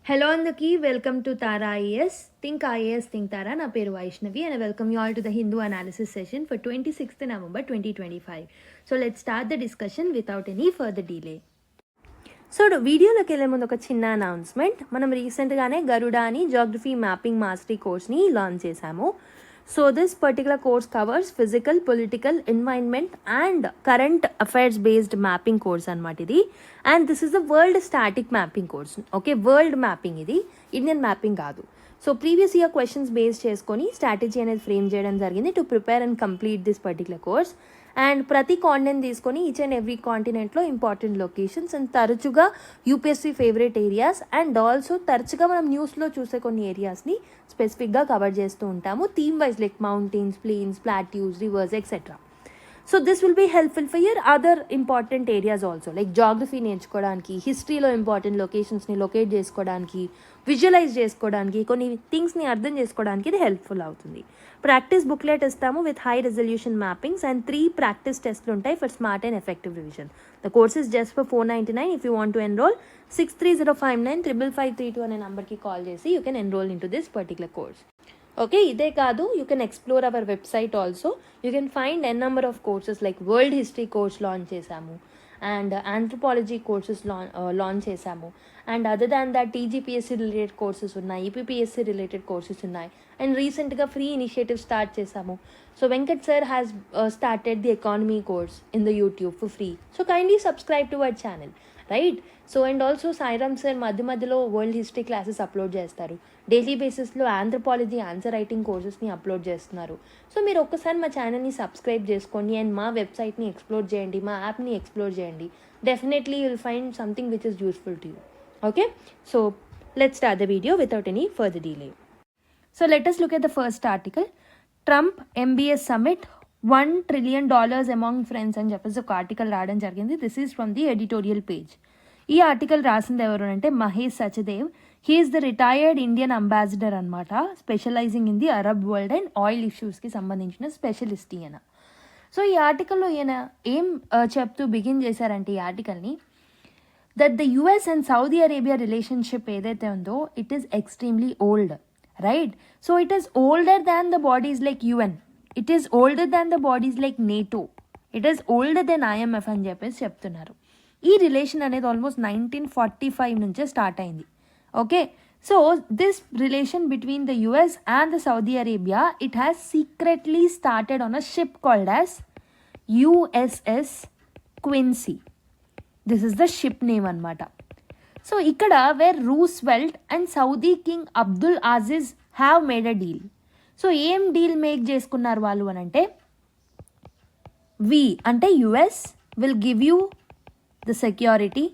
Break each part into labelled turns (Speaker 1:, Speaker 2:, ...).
Speaker 1: Hello అందరికీ, welcome to Tara IAS. Think IAS, think Tara. నా పేరు Vaishnavi and I welcome you all to the Hindu analysis session for 26th November 2025. So let's start the discussion without any further delay. So వీడియోలోకి వెళ్ళే ముందు ఒక చిన్న announcement. మనం రీసెంట్గానే గరుడా అని జాగ్రఫీ మ్యాపింగ్ మాస్టరీ కోర్స్ని లాంచ్ చేశాము. So this particular course covers physical, political, environment and current affairs based mapping course anamata idi, and this is a world static mapping course. Okay, world mapping idi, Indian mapping kaadu. So previous year questions based cheskoni strategy అనేది frame చేయడం జరిగింది to prepare and complete this particular course. And ప్రతి continent తీసుకొని each and every కాంటినెంట్లో important locations and తరచుగా UPSC favourite areas and also తరచుగా మనం న్యూస్లో చూసే కొన్ని ఏరియాస్ని స్పెసిఫిక్గా కవర్ చేస్తూ ఉంటాము, theme wise like mountains, plains, plateaus, rivers etcetera. So this will be helpful for your other important areas also, like geography నేర్చుకోవడానికి, హిస్టరీలో ఇంపార్టెంట్ లొకేషన్స్ని లొకేట్ చేసుకోవడానికి, విజువలైజ్ చేసుకోవడానికి, కొన్ని థింగ్స్ని అర్థం చేసుకోవడానికి ఇది హెల్ప్ఫుల్ అవుతుంది. ప్రాక్టీస్ బుక్లెట్ ఇస్తాము with high resolution mappings and 3 practice టెస్ట్లు ఉంటాయి for smart and effective revision. The course is just for $499. If you want to enrol 6305955532 అనే నెంబర్కి కాల్ చేసి you can enroll in to this particular course. Okay, ఇదే కాదు, you can explore our website also. You can find an number of courses like world history course launch చేశాము and anthropology courses launch చేశాము. And other than that TGPSC related courses ఉన్నాయి, APPSC related courses ఉన్నాయి. And రీసెంట్గా free initiative start చేశాము. So Venkat sir has started the economy course in the YouTube for free. So kindly subscribe to our channel, right? So and also Sairam sir మధ్య మధ్యలో world history classes upload చేస్తారు. Daily బేసిస్లో anthropology answer writing కోర్సెస్ని upload చేస్తున్నారు. So మీరు ఒక్కసారి మా ఛానల్ని సబ్స్క్రైబ్ చేసుకోండి అండ్ మా వెబ్సైట్ని ఎక్స్ప్లోర్ చేయండి, మా యాప్ని ఎక్స్ప్లోర్ చేయండి. Definitely you'll find something which is useful to you. Okay, so let's start the video without any further delay. So let us look at the first article. Trump MBS Summit, $1 trillion among friends అని చెప్పేసి ఒక article రావడం జరిగింది. This is from the editorial page. ఈ article రాసింది ఎవరు అంటే Mahesh Sachdev. He is the retired Indian ambassador అనమాట, specialising in the Arab world and oil ఇష్యూస్కి సంబంధించిన స్పెషలిస్ట్ ఈయన. సో ఈ ఆర్టికల్లో ఈయన ఏం చెప్తూ బిగిన్ చేశారంటే ఈ ఆర్టికల్ని, that the US and Saudi Arabia relationship ఏదైతే ఉందో it is extremely old, right? So it is older than the bodies like UN, it is older than the bodies like NATO, it is older than IMF అని చెప్పేసి చెప్తున్నారు. ఈ relation అనేది almost 1945 నుంచే start అయింది. Okay, so this relation between the US and the Saudi Arabia, it has secretly started on a ship called as USS Quincy. This is the ship name అనమాట. So ఇక్కడ where Roosevelt and Saudi king Abdul Aziz have made a deal. So ఏం deal make చేసుకున్నారు వాళ్ళు అని అంటే, we అంటే US will give you the security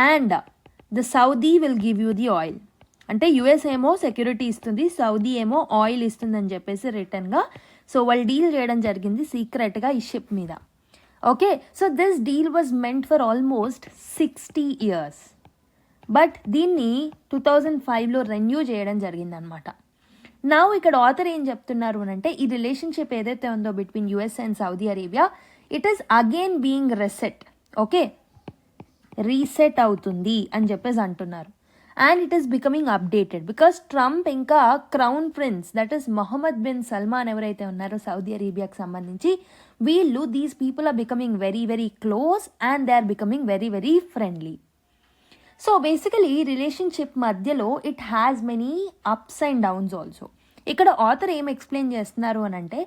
Speaker 1: and the Saudi will give you the oil. అంటే US ఏమో security ఇస్తుంది, Saudi ఏమో ఆయిల్ ఇస్తుంది అని చెప్పేసి రిటర్న్గా. సో వాళ్ళు డీల్ చేయడం జరిగింది సీక్రెట్గా ఈ షిప్ మీద. Okay, so this deal was meant for almost 60 years, but దీన్ని 2005లో రెన్యూ చేయడం జరిగిందనమాట. నా ఇక్కడ ఆథర్ ఏం చెప్తున్నారు అని అంటే, ఈ రిలేషన్షిప్ ఏదైతే ఉందో between US and Saudi Arabia, it is again being reset. Okay, reset అవుతుంది అని చెప్పేసి అంటున్నారు. And it is becoming updated because Trump ఇంకా crown prince that is Mohammed bin Salman ఎవరైతే ఉన్నారో సౌదీ అరేబియాకి సంబంధించి, వీళ్ళు these people are becoming very very close and they are becoming very very friendly. So basically relationship మధ్యలో it has many ups and downs also. ఇక్కడ author ఏం explain చేస్తున్నారు అని అంటే,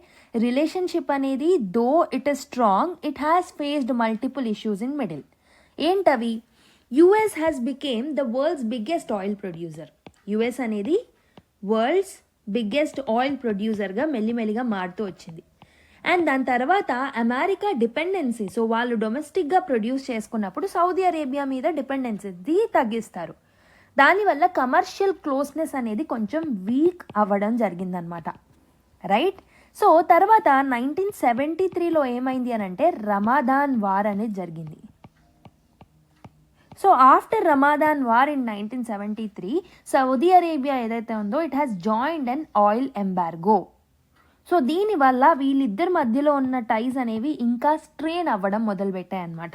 Speaker 1: రిలేషన్షిప్ అనేది though it is strong, it has faced multiple issues in middle. ఏంటవి? US has became the world's biggest oil producer. US అనేది world's biggest oil ప్రొడ్యూసర్గా మెల్లిమెల్లిగా మారుతూ వచ్చింది. అండ్ దాని తర్వాత అమెరికా డిపెండెన్సీ, సో వాళ్ళు డొమెస్టిక్గా ప్రొడ్యూస్ చేసుకున్నప్పుడు సౌదీ అరేబియా మీద డిపెండెన్సీ తగ్గిస్తారు. దానివల్ల కమర్షియల్ క్లోజ్నెస్ అనేది కొంచెం వీక్ అవ్వడం జరిగిందనమాట, రైట్? సో తర్వాత 1973లో ఏమైంది అని అంటే రమాదాన్ వార్ అనేది జరిగింది. So after Ramadan war in 1973, Saudi Arabia ఏదైతే ఉందో it has joined an oil embargo. So దీనివల్ల వీళ్ళిద్దరి మధ్యలో ఉన్న టైస్ అనేవి ఇంకా స్ట్రెయిన్ అవ్వడం మొదలుపెట్టాయి అనమాట.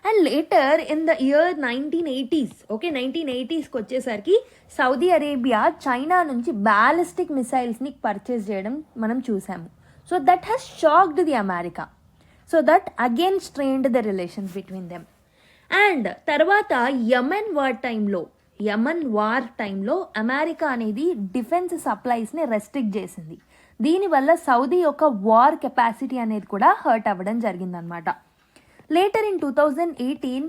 Speaker 1: And later in the year 1980s, okay, 1980స్కి వచ్చేసరికి సౌదీ అరేబియా చైనా నుంచి బ్యాలిస్టిక్ మిసైల్స్ని పర్చేస్ చేయడం మనం చూసాము. So that has shocked the America. So that again strained the relations between them. And తర్వాత యమన్ వార్ టైంలో అమెరికా అనేది డిఫెన్స్ సప్లైస్ని రెస్ట్రిక్ట్ చేసింది. దీనివల్ల సౌదీ యొక్క వార్ కెపాసిటీ అనేది కూడా హర్ట్ అవ్వడం జరిగిందనమాట. లేటర్ ఇన్ 2018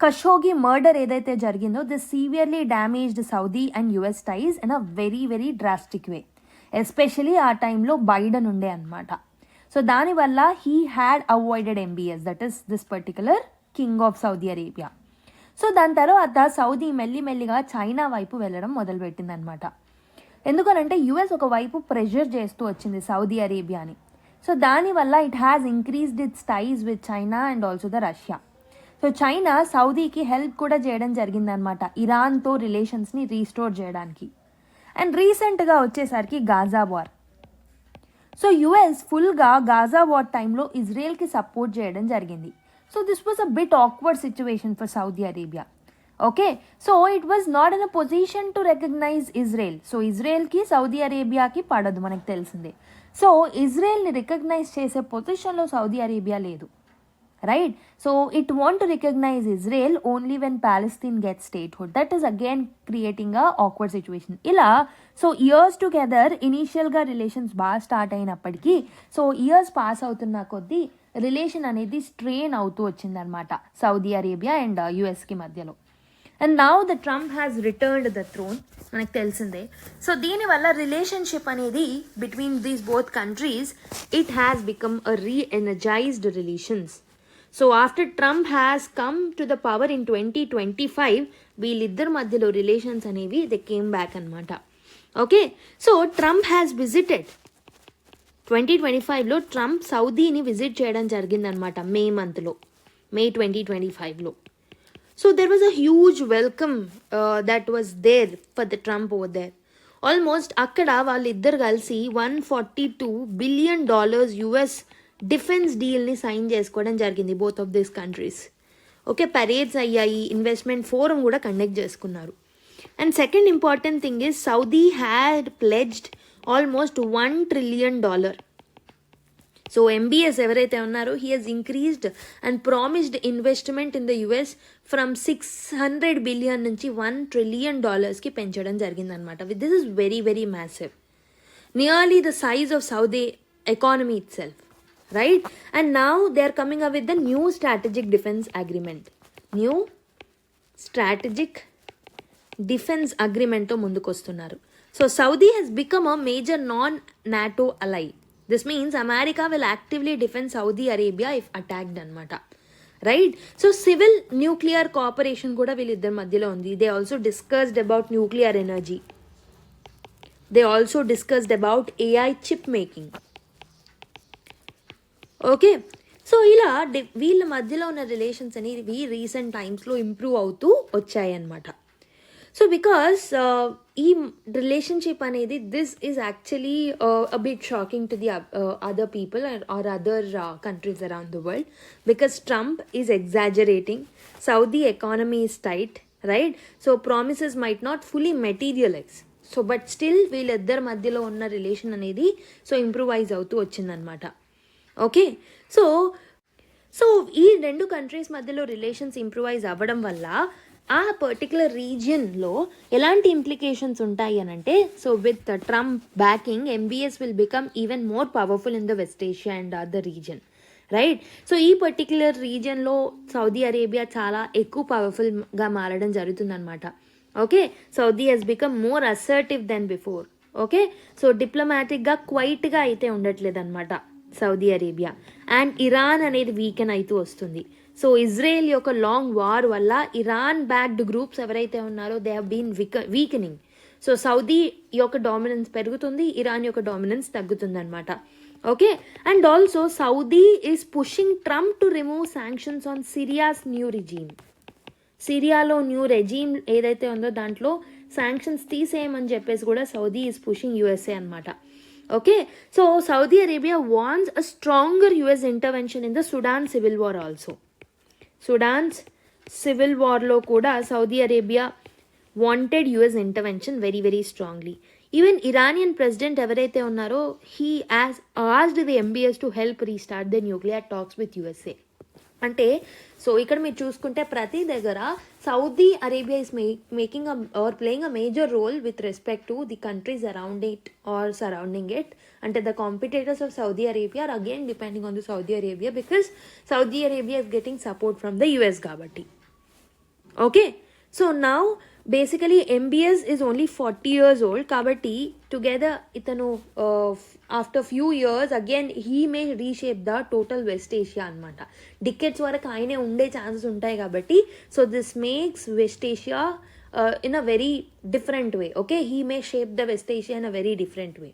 Speaker 1: ఖషోగి మర్డర్ ఏదైతే జరిగిందో this severely damaged Saudi and US ties in a very very drastic way. Especially ఆ టైంలో బైడెన్ ఉండే అనమాట. సో దానివల్ల he had avoided MBS, that is this particular king of Saudi Arabia. So దాని తర్వాత Saudi మెల్లిమెల్లిగా చైనా వైపు వెళ్ళడం మొదలుపెట్టింది అనమాట. ఎందుకనంటే యుఎస్ ఒకవైపు ప్రెషర్ చేస్తూ వచ్చింది సౌదీ అరేబియాని. సో దానివల్ల it has increased its ties with China and also the Russia. So China సౌదీకి హెల్ప్ కూడా చేయడం జరిగిందనమాట ఇరాన్తో రిలేషన్స్ని రీస్టోర్ చేయడానికి. అండ్ రీసెంట్గా వచ్చేసరికి గాజా వార్. సో యుఎస్ ఫుల్గా గాజా వార్ టైంలో ఇజ్రాయెల్కి సపోర్ట్ చేయడం జరిగింది. So this was a bit awkward situation for Saudi Arabia. Okay, so it was not in a position to recognise Israel. So ఇజ్రాయెల్కి Saudi అరేబియాకి పడదు, మనకు తెలిసిందే. సో ఇజ్రాయెల్ని రికగ్నైజ్ చేసే పొజిషన్లో సౌదీ అరేబియా లేదు, right? So it want to recognise Israel only when Palestine get statehood. That is again creating a awkward situation. ఇలా సో ఇయర్స్ టుగెదర్ ఇనీషియల్గా రిలేషన్స్ బాగా స్టార్ట్ అయినప్పటికీ సో ఇయర్స్ పాస్ అవుతున్న కొద్దీ రిలేషన్ అనేది స్ట్రెయిన్ అవుతూ వచ్చిందనమాట సౌదీ అరేబియా అండ్ యుఎస్కి మధ్యలో. And now the Trump has returned the throne, మనకు తెలిసిందే. సో దీనివల్ల రిలేషన్షిప్ అనేది between these both countries it has become a re-energised relations. So after Trump has come to the power in 2025 వీళ్ళిద్దరి మధ్యలో relations అనేవి they came back అనమాట. Okay, so Trump has visited 2025లో Trump సౌదీని visit చేయడం జరిగిందనమాట మే 2025లో. So there was a huge welcome that was there for the Trump over there. Almost అక్కడ వాళ్ళిద్దరు కలిసి $142 billion US డిఫెన్స్ డీల్ని సైన్ చేసుకోవడం జరిగింది both of these countries. Okay, parades అయ్యాయి, ఇన్వెస్ట్మెంట్ ఫోరం కూడా కండక్ట్ చేసుకున్నారు. And second important thing is Saudi had pledged almost $1 trillion. So MBS ఎవరైతే ఉన్నారో he has increased and promised investment in the US from $600 billion నుంచి $1 trillion పెంచడం జరిగిందనమాట. This is very very massive, nearly the size of Saudi economy itself, right? And now they are coming up with the new strategic defence అగ్రిమెంట్తో ముందుకు వస్తున్నారు. So Saudi has become a major non-NATO ally. This means America will actively defend Saudi Arabia if attacked అనమాట, right? So civil nuclear cooperation కూడా వీళ్ళిద్దరి మధ్యలో ఉంది. They also discussed about nuclear energy. They also discussed about AI chip making. Okay, so ఇలా వీళ్ళ మధ్యలో ఉన్న relations అనేవి రీసెంట్ టైమ్స్లో ఇంప్రూవ్ అవుతూ వచ్చాయన్నమాట. సో బికాస్ ఈ రిలేషన్షిప్ అనేది this is actually a bit shocking to the other people or other countries around the world because Trump is exaggerating. Saudi economy is tight, right? So promises might not fully materialise. So but still వీళ్ళిద్దరి మధ్యలో ఉన్న relation అనేది so improvise అవుతూ వచ్చిందనమాట. Okay, so ఈ రెండు countries మధ్యలో relations improvise అవ్వడం వల్ల ఆ పర్టికులర్ రీజియన్లో ఎలాంటి ఇంప్లికేషన్స్ ఉంటాయి అని అంటే, so with Trump backing MBS will become even more powerful in the West Asia and other region, right? So ఈ పర్టికులర్ రీజియన్లో సౌదీ అరేబియా చాలా ఎక్కువ పవర్ఫుల్గా మారడం జరుగుతుందన్నమాట. Okay, Saudi has become more assertive than before. Okay, so డిప్లొమాటిక్గా క్వైట్గా అయితే ఉండట్లేదు అనమాట సౌదీ అరేబియా. అండ్ ఇరాన్ అనేది వీకెన్ అవుతూ వస్తుంది. సో ఇజ్రాయెల్ యొక్క లాంగ్ వార్ వల్ల ఇరాన్ బ్యాక్డ్ గ్రూప్స్ ఎవరైతే ఉన్నారో they have been weakening. So Saudi యొక్క డామినెన్స్ పెరుగుతుంది, ఇరాన్ యొక్క డామినెన్స్ తగ్గుతుంది అనమాట. Okay, and also Saudi is pushing Trump to remove sanctions on Syria's new regime. సిరియాలో న్యూ రెజీమ్ ఏదైతే ఉందో దాంట్లో శాంక్షన్స్ తీసేయమని చెప్పేసి కూడా సౌదీ ఈజ్ పుషింగ్ USA అనమాట. Okay, so Saudi Arabia wants a stronger US intervention in the Sudan civil war also. Sudan's civil వార్లో కూడా Saudi Arabia wanted US intervention very very strongly. Even Iranian president ఎవరైతే ఉన్నారో he asked the MBS to help restart the nuclear talks with USA. అంటే so ఇక్కడ మీరు చూసుకుంటే ప్రతి దగ్గర Saudi Arabia is making or playing a major role with respect to the countries around it or surrounding it. అంటే the competitors of Saudi Arabia are again depending on the Saudi Arabia because Saudi Arabia is getting support from the US కాబట్టి. Okay, so now basically MBS is only 40 years old కాబట్టి together ఇతను after few years again he may reshape the total West Asia అనమాట. Decades వరకు ఆయనే ఉండే chances ఉంటాయి కాబట్టి so this makes West Asia in a very different way. Okay, he may shape the West Asia in a very different way.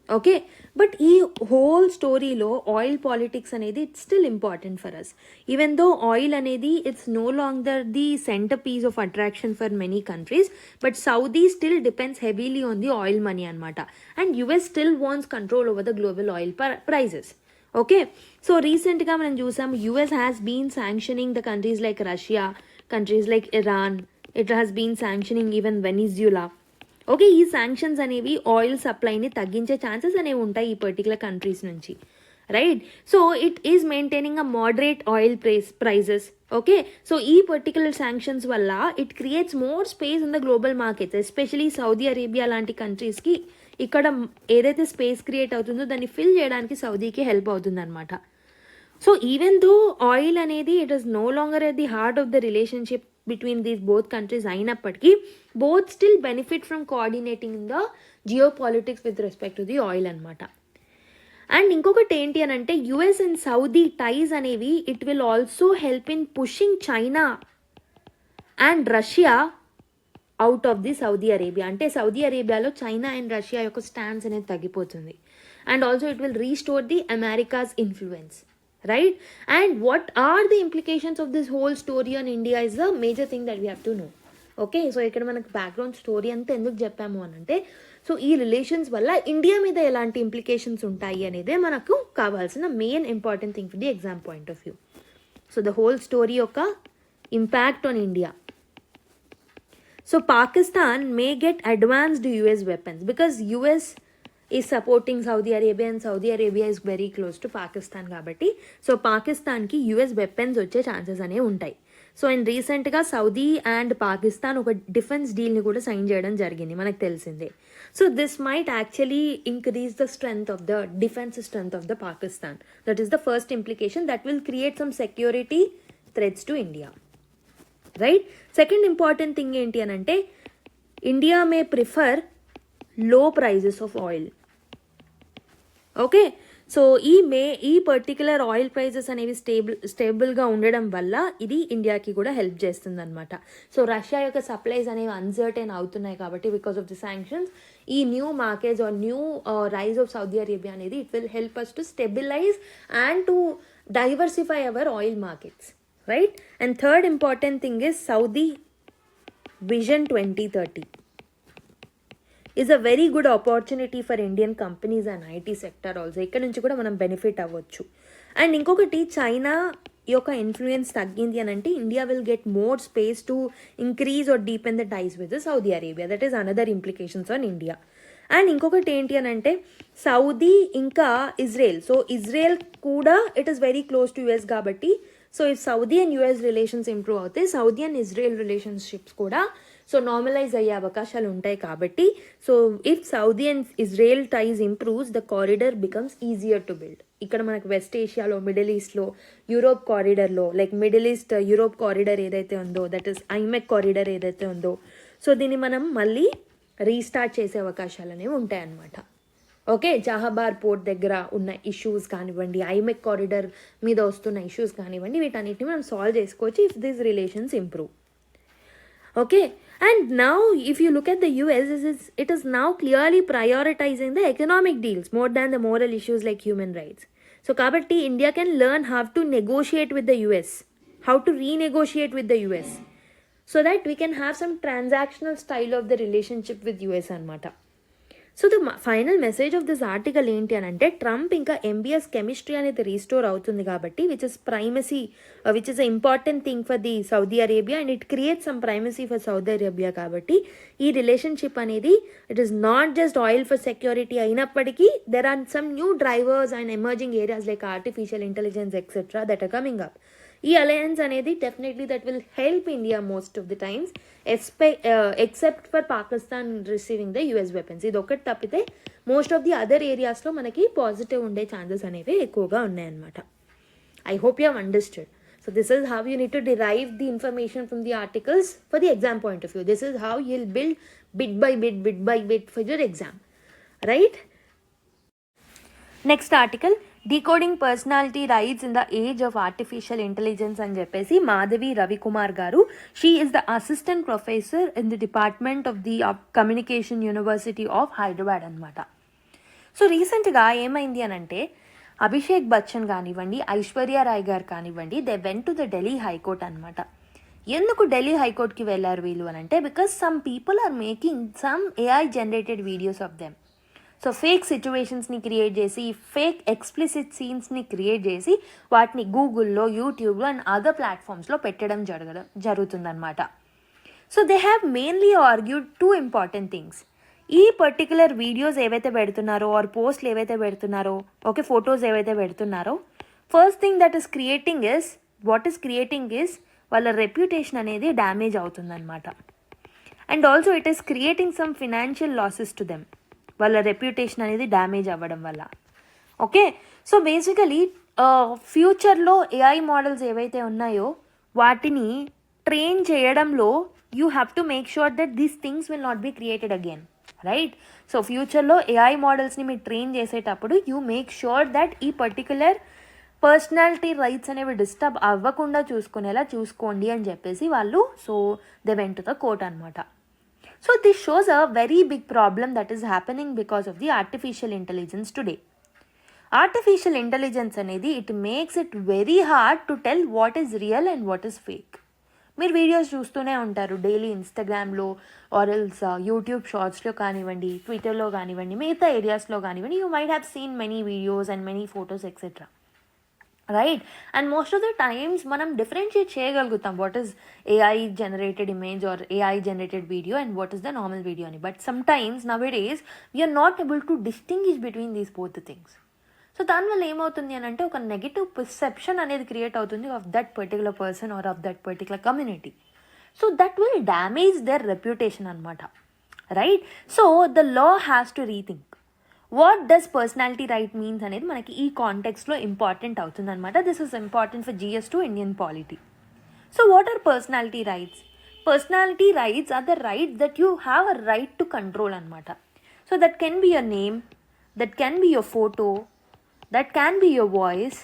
Speaker 1: Okay, but ఈ whole స్టోరీలో oil politics అనేది it's still important for us. Even though oil అనేది it's no longer the centre piece of attraction for many countries, but Saudi still depends heavily on the oil money అనమాట. And US still wants control over the global oil prices. Okay, so రీసెంట్గా మనం చూసాం US has been sanctioning the countries like Russia, countries like Iran, it has been sanctioning even Venezuela. Okay, ఈ sanctions అనేవి oil సప్లైని తగ్గించే chances అనేవి ఉంటాయి ఈ పర్టికులర్ కంట్రీస్ నుంచి, right? So it is maintaining a moderate oil prices. Okay, so ఈ particular sanctions వల్ల it creates more space in the global markets, especially Saudi Arabia లాంటి కంట్రీస్కి ఇక్కడ ఏదైతే స్పేస్ క్రియేట్ అవుతుందో దాన్ని ఫిల్ చేయడానికి సౌదీకి హెల్ప్ అవుతుంది అనమాట. సో ఈవెన్ దో ఆయిల్ అనేది it is no longer at the heart of the relationship between these both countries అయినప్పటికీ both still benefit from coordinating in the geopolitics with respect to the oil అనమాట. And ఇంకొకటి ఏంటి అని అంటే US and Saudi ties అనేవి it will also help in pushing China and Russia out of the Saudi Arabia. అంటే Saudi అరేబియాలో China and Russia యొక్క stands అనేది తగ్గిపోతుంది. And also it will restore the America's influence, right? And what are the implications of this whole story on India is the major thing that we have to know. Okay, so ఇక్కడ మనకు background story అంతా ఎందుకు చెప్పాము అని అంటే so ఈ relations వల్ల India మీద ఎలాంటి ఇంప్లికేషన్స్ ఉంటాయి అనేదే మనకు కావాల్సిన main important thing for the exam point of view. So the whole story యొక్క impact on India. So Pakistan may get advanced US weapons because US is supporting Saudi Arabia and Saudi Arabia is very close to Pakistan కాబట్టి so పాకిస్తాన్కి US weapons వచ్చే chances అనేవి ఉంటాయి. So and రీసెంట్గా Saudi and Pakistan ఒక defence డీల్ని కూడా sign చేయడం జరిగింది, మనకు తెలిసిందే. So this might actually increase the strength of the defence strength of the Pakistan. That is the first implication that will create some security threats to India, right? Second important thing ఏంటి అని అంటే India may prefer low prices of oil. Okay, so ఈ particular oil prices అనేవి స్టేబుల్గా ఉండడం వల్ల ఇది ఇండియాకి కూడా హెల్ప్ చేస్తుంది అనమాట. సో రష్యా యొక్క సప్లైస్ అనేవి అన్సర్టైన్ అవుతున్నాయి కాబట్టి బికాస్ ఆఫ్ ది శాంక్షన్స్ ఈ new markets or new rise of Saudi Arabia అనేది it will help us to stabilise and to diversify our oil markets, right? And third important thing is Saudi Vision 2030 is a very good opportunity for Indian companies and IT sector also. ఇక్కడ నుంచి కూడా మనం benefit అవ్వచ్చు. And ఇంకొకటి China యొక్క influence తగ్గింది అని అంటే India will get more space to increase or deepen the ties with Saudi Arabia. That is another implications on India. And ఇంకొకటి ఏంటి అని అంటే సౌదీ ఇంకా ఇజ్రాయెల్. సో ఇజ్రాయెల్ కూడా it is very close to US కాబట్టి so if Saudi and US relations improve అవుతాయి Saudi and Israel relationships కూడా so normalise అయ్యే అవకాశాలు ఉంటాయి కాబట్టి so if Saudi and Israel ties improves the corridor becomes easier to build. ఇక్కడ మనకు West ఏషియాలో, మిడిల్ ఈస్ట్లో, యూరోప్ కారిడర్లో like Middle East Europe corridor ఏదైతే ఉందో దట్ ఈస్ ఐమెక్ కారిడర్ ఏదైతే ఉందో సో దీన్ని మనం మళ్ళీ రీస్టార్ట్ చేసే అవకాశాలు అనేవి ఉంటాయన్నమాట. ఓకే, జహాబార్ పోర్ట్ దగ్గర ఉన్న ఇష్యూస్ కానివ్వండి, ఐమెక్ కారిడర్ మీద వస్తున్న ఇష్యూస్ కానివ్వండి, వీటన్నిటిని మనం సాల్వ్ చేసుకోవచ్చు if these relations improve. Okay, and now if you look at the US, it is now clearly prioritizing the economic deals more than the moral issues like human rights. So kabatti India can learn how to negotiate with the US, how to renegotiate with the US so that we can have some transactional style of the relationship with US anamata. So the final message of this article ఏంటి అని అంటే, Trump ఇంకా MBS chemistry అనేది restore అవుతుంది కాబట్టి, which is primacy, which is a important thing for the Saudi Arabia and it create some primacy for Saudi Arabia. కాబట్టి ఈ relationship అనేది it is not just oil for security అయినప్పటికీ, there are some new drivers and emerging areas like artificial intelligence etcetera that are coming up. ఈ alliance అనేది definitely that will help India most of the times, except for Pakistan receiving the US weapons. ఇది ఒకటి తప్పితే most of the other ఏరియాస్లో మనకి positive ఉండే chances అనేవి ఎక్కువగా ఉన్నాయన్నమాట. I hope you have understood. So this is how you need to derive the information from the articles for the exam point of view. This is how you'll build bit by bit for your exam, right? Next article, decoding personality rights in the age of artificial intelligence అని చెప్పేసి మాధవి రవికుమార్ గారు, she is the assistant professor in the department of the communication university of Hyderabad అన్నమాట. So రీసెంట్గా ఏమైంది అని అంటే, అభిషేక్ బచ్చన్ కానివ్వండి, ఐశ్వర్య రాయ్ గారు కానివ్వండి, they went to the Delhi High Court అనమాట. ఎందుకు ఢిల్లీ హైకోర్ట్కి వెళ్ళారు వీళ్ళు అని అంటే, because some people are making some AI generated videos of them. So fake సిచ్యువేషన్స్ని క్రియేట్ చేసి, ఫేక్ ఎక్స్ప్లిసిట్ సీన్స్ని క్రియేట్ చేసి వాటిని గూగుల్లో, యూట్యూబ్లో అండ్ అదర్ ప్లాట్ఫామ్స్లో పెట్టడం జరుగుతుందన్నమాట. So they have mainly argued two important things. ఈ పర్టికులర్ వీడియోస్ ఏవైతే పెడుతున్నారో ఆర్ పోస్ట్లు ఏవైతే పెడుతున్నారో, ఓకే, ఫొటోస్ ఏవైతే పెడుతున్నారో, first thing that is creating is వాళ్ళ రెప్యుటేషన్ అనేది డ్యామేజ్ అవుతుందన్నమాట. And also it is creating some financial losses to them, వాళ్ళ రెప్యుటేషన్ అనేది డ్యామేజ్ అవ్వడం వల్ల. ఓకే, సో బేసికలీ ఫ్యూచర్లో ఏఐ మోడల్స్ ఏవైతే ఉన్నాయో వాటిని ట్రైన్ చేయడంలో you have to make sure that these things will not be created again, right? So ఫ్యూచర్లో ఏఐ మోడల్స్ని మీరు ట్రైన్ చేసేటప్పుడు యూ మేక్ ష్యూర్ దట్ ఈ పర్టికులర్ పర్సనాలిటీ రైట్స్ అనేవి డిస్టర్బ్ అవ్వకుండా చూసుకునేలా చూసుకోండి అని చెప్పేసి వాళ్ళు, so they went to the court అనమాట. So this shows a very big problem that is happening because of the artificial intelligence today. Artificial intelligence అనేది it makes it very hard to tell what is real and what is fake. మీరు videos చూస్తూనే ఉంటారు daily ఇన్స్టాగ్రామ్లో or else YouTube షార్ట్స్లో కానివ్వండి, ట్విట్టర్లో కానివ్వండి, మిగతా ఏరియాస్లో కానివ్వండి, you might have seen many videos and many photos etcetera, right? And most of the times మనం డిఫరెన్షియేట్ చేయగలుగుతాం what is AI generated image or AI generated video and what is the normal video అని. But some times nowadays we are not able to distinguish between these both the things. So దానివల్ల ఏమవుతుంది అని అంటే, ఒక negative perception అనేది create అవుతుంది of that particular person or of that particular community. So that will damage their reputation అనమాట, right? So the law has to rethink what does personality right means అనేది మనకి ఈ కాంటెక్స్లో ఇంపార్టెంట్ అవుతుంది అనమాట. This is important for GS two Indian polity. So what are personality rights? Personality rights are the rights that you have a right to control అనమాట. So that can be your name, that can be your photo, that can be your voice,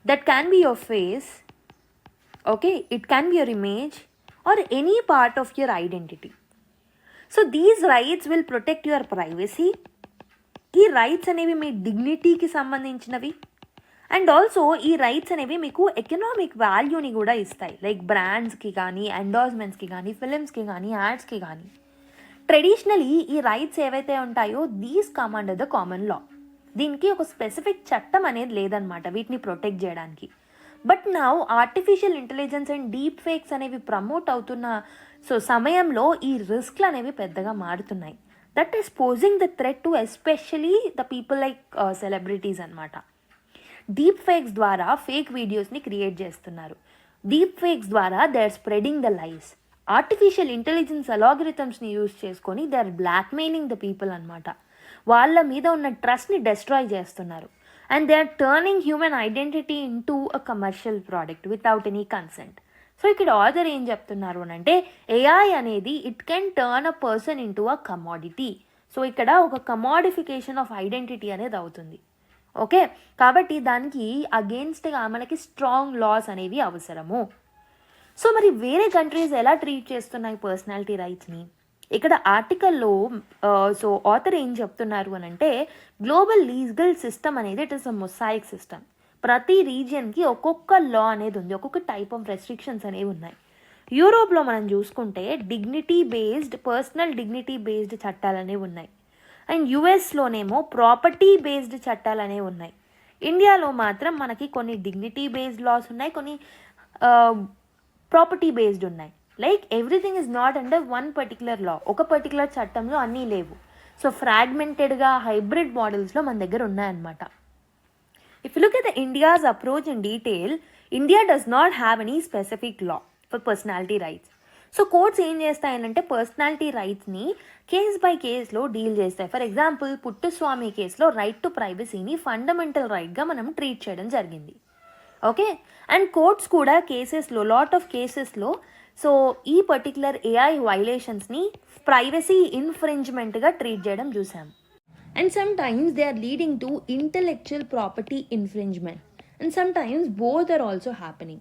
Speaker 1: that can be your face, okay, it can be your image or any part of your identity. So these rights will protect your privacy. ఈ rights అనేవి మీ డిగ్నిటీకి సంబంధించినవి and also ఈ rights అనేవి మీకు economic వాల్యూని కూడా ఇస్తాయి, like బ్రాండ్స్కి కానీ, ఎండార్స్మెంట్స్కి కానీ, ఫిలిమ్స్కి కానీ, యాడ్స్కి కానీ. ట్రెడిషనలీ ఈ రైట్స్ ఏవైతే ఉంటాయో these come under the common law. దీనికి ఒక స్పెసిఫిక్ చట్టం అనేది లేదనమాట వీటిని ప్రొటెక్ట్ చేయడానికి. But now artificial intelligence and deep fakes అనేవి ప్రమోట్ అవుతున్న సమయంలో ఈ రిస్క్లు అనేవి పెద్దగా మారుతున్నాయి. That is posing the threat to especially the people like celebrities అనమాట. డీప్ ఫేక్స్ ద్వారా ఫేక్ వీడియోస్ని క్రియేట్ చేస్తున్నారు. డీప్ ఫేక్స్ ద్వారా they are spreading the lies. Artificial intelligence అలాగరిథమ్స్ని యూజ్ చేసుకొని they are blackmailing the people అనమాట. వాళ్ళ మీద ఉన్న ట్రస్ట్ని డెస్ట్రాయ్ చేస్తున్నారు. And they are turning human identity into a commercial product without any consent. So ఇక్కడ ఆథర్ ఏం చెప్తున్నారు అని అంటే, ఏఐ అనేది it can turn a person into a commodity. So ఇక్కడ ఒక కమాడిఫికేషన్ ఆఫ్ ఐడెంటిటీ అనేది అవుతుంది. ఓకే, కాబట్టి దానికి అగేన్స్ట్గా మనకి స్ట్రాంగ్ లాస్ అనేవి అవసరము. సో మరి వేరే కంట్రీస్ ఎలా ట్రీట్ చేస్తున్నాయి పర్సనాలిటీ రైట్స్ని? ఇక్కడ ఆర్టికల్లో సో ఆథర్ ఏం చెప్తున్నారు అని అంటే, గ్లోబల్ లీగల్ సిస్టమ్ అనేది it is a mosaic system. ప్రతి రీజియన్కి ఒక్కొక్క లా అనేది ఉంది, ఒక్కొక్క టైప్ ఆఫ్ రెస్ట్రిక్షన్స్ అనేవి ఉన్నాయి. యూరోప్లో మనం చూసుకుంటే పర్సనల్ డిగ్నిటీ బేస్డ్ చట్టాలు అనేవి ఉన్నాయి. అండ్ యుఎస్లోనేమో ప్రాపర్టీ బేస్డ్ చట్టాలు అనేవి ఉన్నాయి. ఇండియాలో మాత్రం మనకి కొన్ని డిగ్నిటీ బేస్డ్ లాస్ ఉన్నాయి, కొన్ని ప్రాపర్టీ బేస్డ్ ఉన్నాయి. Like everything is not under one particular law, ఒక పర్టికులర్ చట్టంలో అన్నీ లేవు. సో ఫ్రాగ్మెంటెడ్గా హైబ్రిడ్ మోడల్స్లో మన దగ్గర ఉన్నాయన్నమాట. If you look at the India's approach in detail, India does not have any specific law for personality rights. So courts ఏం చేస్తాయనంటే personality రైట్స్ని case by కేస్లో deal చేస్తాయి. For example Puttaswamy కేసులో రైట్ టు ప్రైవసీని ఫండమెంటల్ రైట్గా మనం treat చేయడం జరిగింది. Okay, and courts కూడా కేసెస్లో lot of కేసెస్లో so ఈ పర్టికులర్ ఏఐ వైలేషన్స్ని ప్రైవసీ ఇన్ఫ్రింజ్మెంట్గా ట్రీట్ చేయడం చూసాం. And sometimes they are leading to intellectual property infringement, and sometimes both are also happening.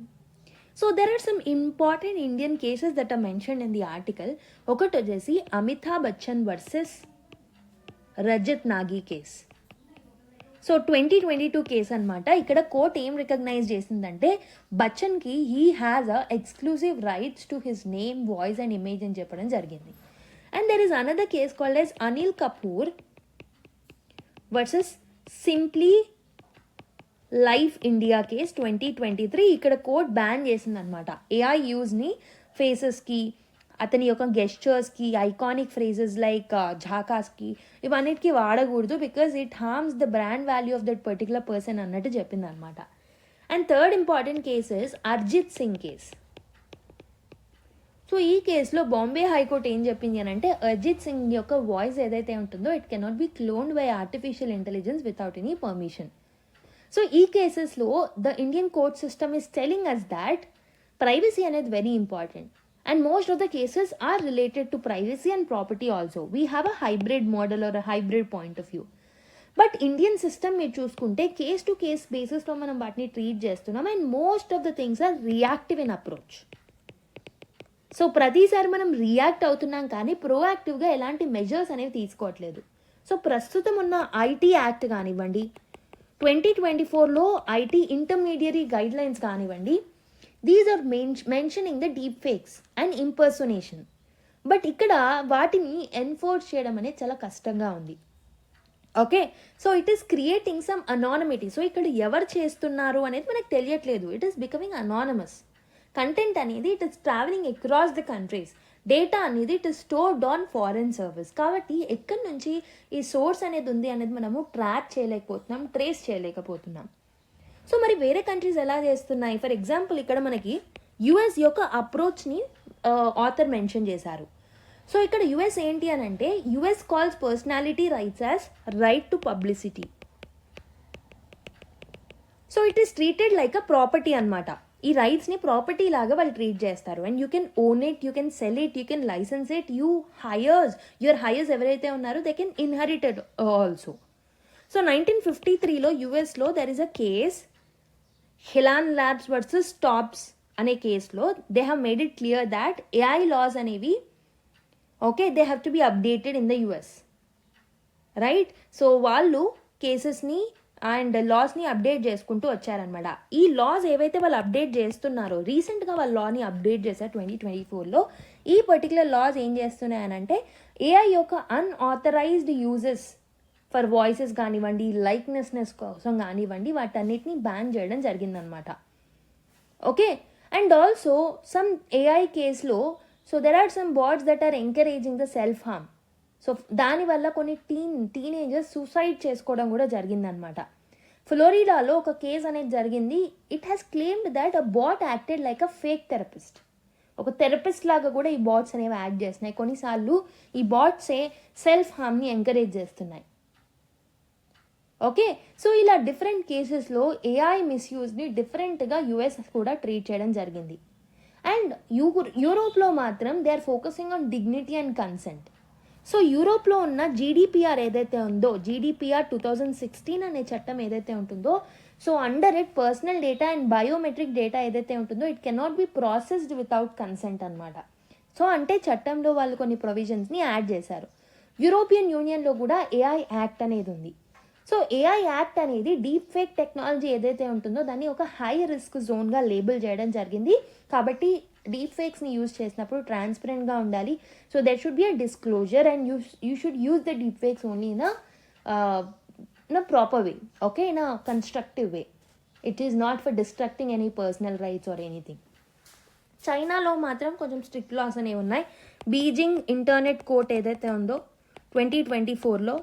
Speaker 1: So there are some important Indian cases that are mentioned in the article. ఒకటి వచ్చేసి Amitabh Bachchan versus Rajat Nagi case. So 2022 case అనమాట. ఇక్కడ court ఏం recognise చేసిందంటే బచ్చన్కి he has a exclusive rights to his name, voice and image అని చెప్పడం జరిగింది. And there is another case called as Anil Kapoor versus simply life India case 2023. ఇక్కడ కోర్ట్ బ్యాన్ చేసిందనమాట ఏఐ యూజ్ని ఫేసెస్కి, అతని యొక్క గెస్చర్స్కి, ఐకానిక్ ఫ్రేజెస్ లైక్ ఝాకాస్కి ఇవన్నిటికీ వాడకూడదు because it harms the brand value of that particular person అన్నట్టు చెప్పింది అనమాట. And third important cases Arijit Singh case. So ఈ కేసులో బాంబే హైకోర్టు ఏం చెప్పింది అని అంటే అర్జిత్ సింగ్ యొక్క వాయిస్ ఏదైతే ఉంటుందో it cannot be cloned by artificial intelligence without any permission. So ఈ కేసెస్లో the Indian court system is telling us that privacy అనేది very important. And most of the cases are related to privacy and property also. We have a hybrid model or a hybrid point of view. But Indian system మీరు చూసుకుంటే case to case బేసిస్లో మనం వాటిని treat చేస్తున్నాం and most of the things are reactive in approach. So ప్రతిసారి మనం react అవుతున్నాం కానీ ప్రోయాక్టివ్గా ఎలాంటి మెజర్స్ అనేవి తీసుకోవట్లేదు. సో ప్రస్తుతం ఉన్న ఐటీ యాక్ట్ కానివ్వండి, 2024లో ఐటీ ఇంటర్మీడియరీ గైడ్ లైన్స్ కానివ్వండి, these are mentioning the deep fakes and impersonation. But ఇక్కడ వాటిని ఎన్ఫోర్స్ చేయడం అనేది చాలా కష్టంగా ఉంది. Okay, so it is creating some anonymity. సో ఇక్కడ ఎవరు చేస్తున్నారు అనేది మనకు తెలియట్లేదు. It is becoming anonymous. Content అనేది it is travelling across the countries. Data అనేది it is stored on foreign service. కాబట్టి ఎక్కడి నుంచి ఈ సోర్స్ అనేది ఉంది అనేది మనము ట్రాక్ చేయలేకపోతున్నాం, ట్రేస్ చేయలేకపోతున్నాం. సో మరి వేరే కంట్రీస్ ఎలా చేస్తున్నాయి? ఫర్ ఎగ్జాంపుల్ ఇక్కడ మనకి యుఎస్ యొక్క అప్రోచ్ని ఆథర్ మెన్షన్ చేశారు. సో ఇక్కడ యుఎస్ ఏంటి అని అంటే US calls personality rights as right to publicity. So it is treated like a property అనమాట. ఈ రైట్స్ని ప్రాపర్టీ లాగా వాళ్ళు ట్రీట్ చేస్తారు. And you can own it, you can sell it, you can license it, your heirs ఎవరైతే ఉన్నారో they can inherit it also. So 1953లో యుఎస్లో there is a case Haelan labs versus tops అనే కేసులో they have made it clear that AI laws అనేవి okay they have to be updated in the US, right? So వాళ్ళు కేసెస్ని and లాస్ని update చేసుకుంటూ వచ్చారనమాట. ఈ లాస్ ఏవైతే వాళ్ళు అప్డేట్ చేస్తున్నారో రీసెంట్గా వాళ్ళు లాని అప్డేట్ చేశారు 2024లో. ఈ పర్టికులర్ లాస్ ఏం చేస్తున్నాయనంటే ఏఐ యొక్క అన్ఆథరైజ్డ్ యూజెస్ ఫర్ వాయిసెస్ కానివ్వండి, లైక్నెస్నెస్ కోసం కానివ్వండి, వాటన్నిటిని బ్యాన్ చేయడం జరిగిందనమాట. Okay, and also some AI కేసులో so there are some bots that are encouraging the self harm. So దానివల్ల కొన్ని టీనేజర్స్ సూసైడ్ చేసుకోవడం కూడా జరిగిందనమాట. ఫ్లోరిడాలో ఒక కేసు అనేది జరిగింది. It has claimed that a bot acted like a fake therapist. ఒక థెరపిస్ట్ లాగా కూడా ఈ బాట్స్ అనేవి యాక్ట్ చేస్తున్నాయి. కొన్నిసార్లు ఈ బాట్సే సెల్ఫ్ హార్మ్ని ఎంకరేజ్ చేస్తున్నాయి. ఓకే, సో ఇలా డిఫరెంట్ కేసెస్లో ఏఐ మిస్యూజ్ని డిఫరెంట్గా యుఎస్ కూడా ట్రీట్ చేయడం జరిగింది. అండ్ యూరోప్లో మాత్రం they are focusing on dignity and consent. So యూరోప్లో ఉన్న జీడిపిఆర్ ఏదైతే ఉందో, జీడిపిఆర్ 2016 అనే చట్టం ఏదైతే ఉంటుందో, so under it personal data and biometric data ఏదైతే ఉంటుందో it cannot B processed without consent అనమాట. సో అంటే చట్టంలో వాళ్ళు కొన్ని ప్రొవిజన్స్ని యాడ్ చేశారు. యూరోపియన్ యూనియన్లో కూడా ఏఐ యాక్ట్ అనేది ఉంది. సో ఏఐ యాక్ట్ అనేది డీప్ ఫేక్ టెక్నాలజీ ఏదైతే ఉంటుందో దాన్ని ఒక హై రిస్క్ జోన్గా లేబుల్ చేయడం జరిగింది. కాబట్టి డీప్ ఫేక్స్ని యూజ్ చేసినప్పుడు ట్రాన్స్పరెంట్గా ఉండాలి. So there should be a disclosure and you should use the deep fakes only in a proper way, okay, in a constructive way. It is not for destructing any personal rights or anything. చైనాలో మాత్రం కొంచెం strict loss అనేవి ఉన్నాయి. Beijing internet court ఏదైతే ఉందో 2024లో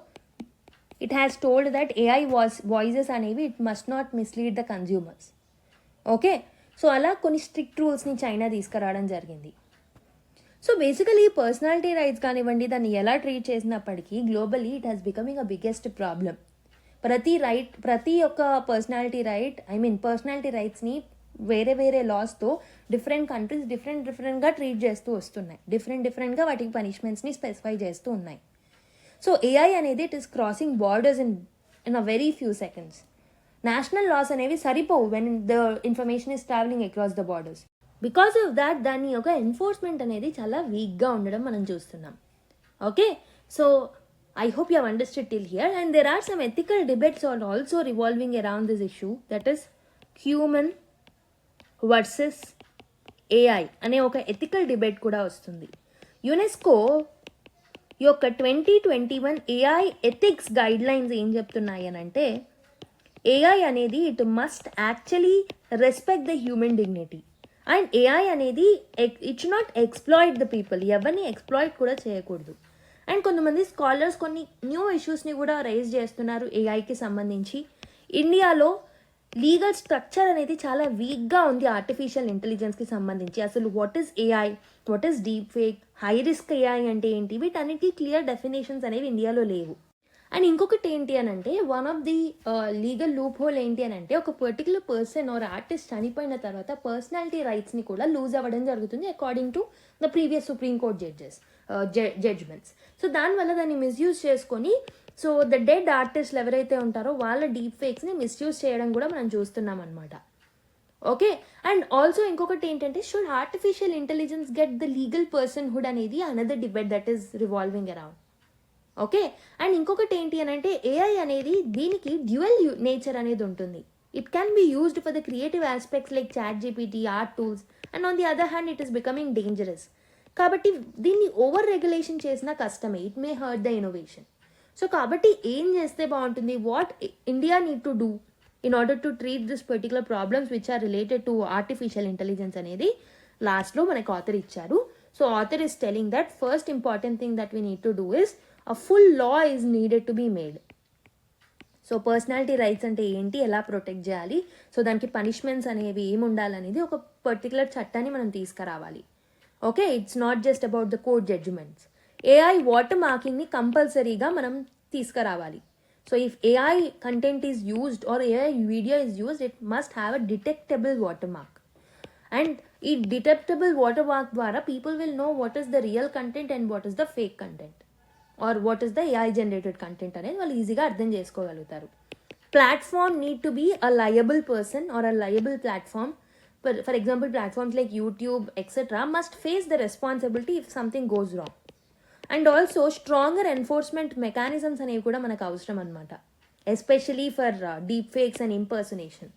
Speaker 1: it has told that AI voices అనేవి it must not mislead the consumers. Okay, so అలా కొన్ని స్ట్రిక్ట్ రూల్స్ని చైనా తీసుకురావడం జరిగింది. సో బేసికలీ పర్సనాలిటీ రైట్స్ కానివ్వండి, దాన్ని ఎలా ట్రీట్ చేసినప్పటికీ globally it has becoming a biggest problem. ప్రతి ఒక్క పర్సనాలిటీ రైట్స్ని వేరే వేరే లాస్తో డిఫరెంట్ కంట్రీస్ డిఫరెంట్గా ట్రీట్ చేస్తూ వస్తున్నాయి. డిఫరెంట్గా వాటికి పనిష్మెంట్స్ని స్పెసిఫై చేస్తూ ఉన్నాయి. సో ఏఐ అనేది it is crossing borders in a very few seconds. National laws అనేవి సరిపోవు when the information is travelling across the borders. Because of that దాని యొక్క ఎన్ఫోర్స్మెంట్ అనేది చాలా వీక్గా ఉండడం మనం చూస్తున్నాం. Okay, so I hope you have understood till here, and there are some ethical debates also revolving around this issue, that is human versus AI అనే ఒక ఎథికల్ డిబేట్ కూడా వస్తుంది. యునెస్కో యొక్క 2021 AI ఎథిక్స్ గైడ్ లైన్స్ ఏం చెప్తున్నాయి అని అంటే, AI అనేది it must actually respect the human dignity and AI అనేది it should not exploit the people, ఎవరిని ఎక్స్ప్లాయిట్ కూడా చేయకూడదు. అండ్ కొంతమంది స్కాలర్స్ కొన్ని న్యూ ఇష్యూస్ని కూడా రైజ్ చేస్తున్నారు ఏఐకి సంబంధించి. ఇండియాలో లీగల్ స్ట్రక్చర్ అనేది చాలా వీక్గా ఉంది ఆర్టిఫిషియల్ ఇంటెలిజెన్స్కి సంబంధించి. అసలు what is AI, what is deep fake, high risk AI అంటే ఏంటి, వీటన్నిటికీ క్లియర్ డెఫినేషన్స్ అనేవి ఇండియాలో లేవు. అండ్ ఇంకొకటి ఏంటి అని అంటే, one of the legal loop whole ఏంటి అని అంటే, ఒక పర్టికులర్ పర్సన్ ఆర్ ఆర్టిస్ట్ చనిపోయిన తర్వాత పర్సనాలిటీ రైట్స్ని కూడా లూజ్ అవ్వడం జరుగుతుంది according to the previous supreme court judgements. So దానివల్ల దాన్ని మిస్యూజ్ చేసుకొని, సో ద డెడ్ ఆర్టిస్ట్లు ఎవరైతే ఉంటారో వాళ్ళ డీప్ ఫేక్స్ని మిస్యూజ్ చేయడం కూడా మనం చూస్తున్నాం అనమాట. ఓకే, అండ్ ఆల్సో ఇంకొకటి ఏంటంటే, should artificial intelligence get the legal personhood అనేది another debate that is revolving around. Okay, and ఇంకొకటి ఏంటి అని అంటే, ఏఐ అనేది దీనికి డ్యూయల్ నేచర్ అనేది ఉంటుంది. It can be used for the creative aspects like ChatGPT, art tools, and on the other hand it is becoming dangerous. కాబట్టి దీన్ని ఓవర్ రెగ్యులేషన్ చేసినా కష్టమే, it may hurt the innovation. So కాబట్టి ఏం చేస్తే బాగుంటుంది, what India need to do in order to treat this particular problems which are related to artificial intelligence అనేది లాస్ట్లో మనకు ఆథర్ ఇచ్చారు. So author is telling that first important thing that we need to do is a full law is needed to be made. So personality rights అంటే ఏంటి, ఎలా protect చేయాలి, so దానికి punishments అనేవి ఏమి ఉండాలనేది ఒక పర్టికులర్ చట్టాన్ని మనం తీసుకురావాలి. Okay, it's not just about the court judgements. AI వాటర్ మార్కింగ్ని కంపల్సరీగా మనం తీసుకురావాలి. So if AI content is used or AI video is used, it must have a detectable watermark. And ఈ డిటెక్టబుల్ వాటర్ మార్క్ ద్వారా people will know what is the real content and what is the fake content or what is the AI generated content అనేది వాళ్ళు ఈజీగా అర్థం చేసుకోగలుగుతారు. Platform need to be a liable person or a liable platform. For example platforms like YouTube etcetera must face the responsibility if something goes wrong. And also stronger enforcement mechanisms అనేవి కూడా మనకు అవసరం అనమాట, especially for deep fakes and impersonation.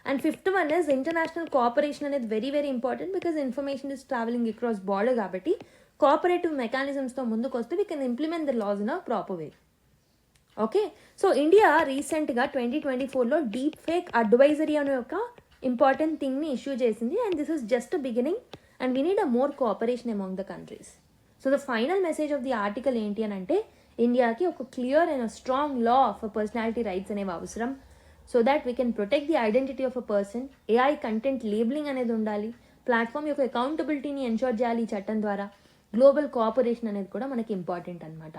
Speaker 1: And fifth one is international cooperation అనేది very very important, because information is travelling across border. కాబట్టి cooperative మెకానిజమ్స్తో ముందుకు వస్తే we can implement the laws in a proper way. Okay, so India రీసెంట్గా 2024లో deep fake advisory అనే ఒక important థింగ్ని issue చేసింది. And this is just beginning and we need a more cooperation among the countries. So the final message of the article ఏంటి అని అంటే, ఇండియాకి ఒక clear and strong law of personality rights అనేవి అవసరం, so that we can protect the identity of a person. AI content labelling అనేది ఉండాలి, platform యొక్క అకౌంటబిలిటీని ఎన్షోర్ చేయాలి ఈ చట్టం ద్వారా. గ్లోబల్ కోఆపరేషన్ అనేది కూడా మనకి ఇంపార్టెంట్ అనమాట.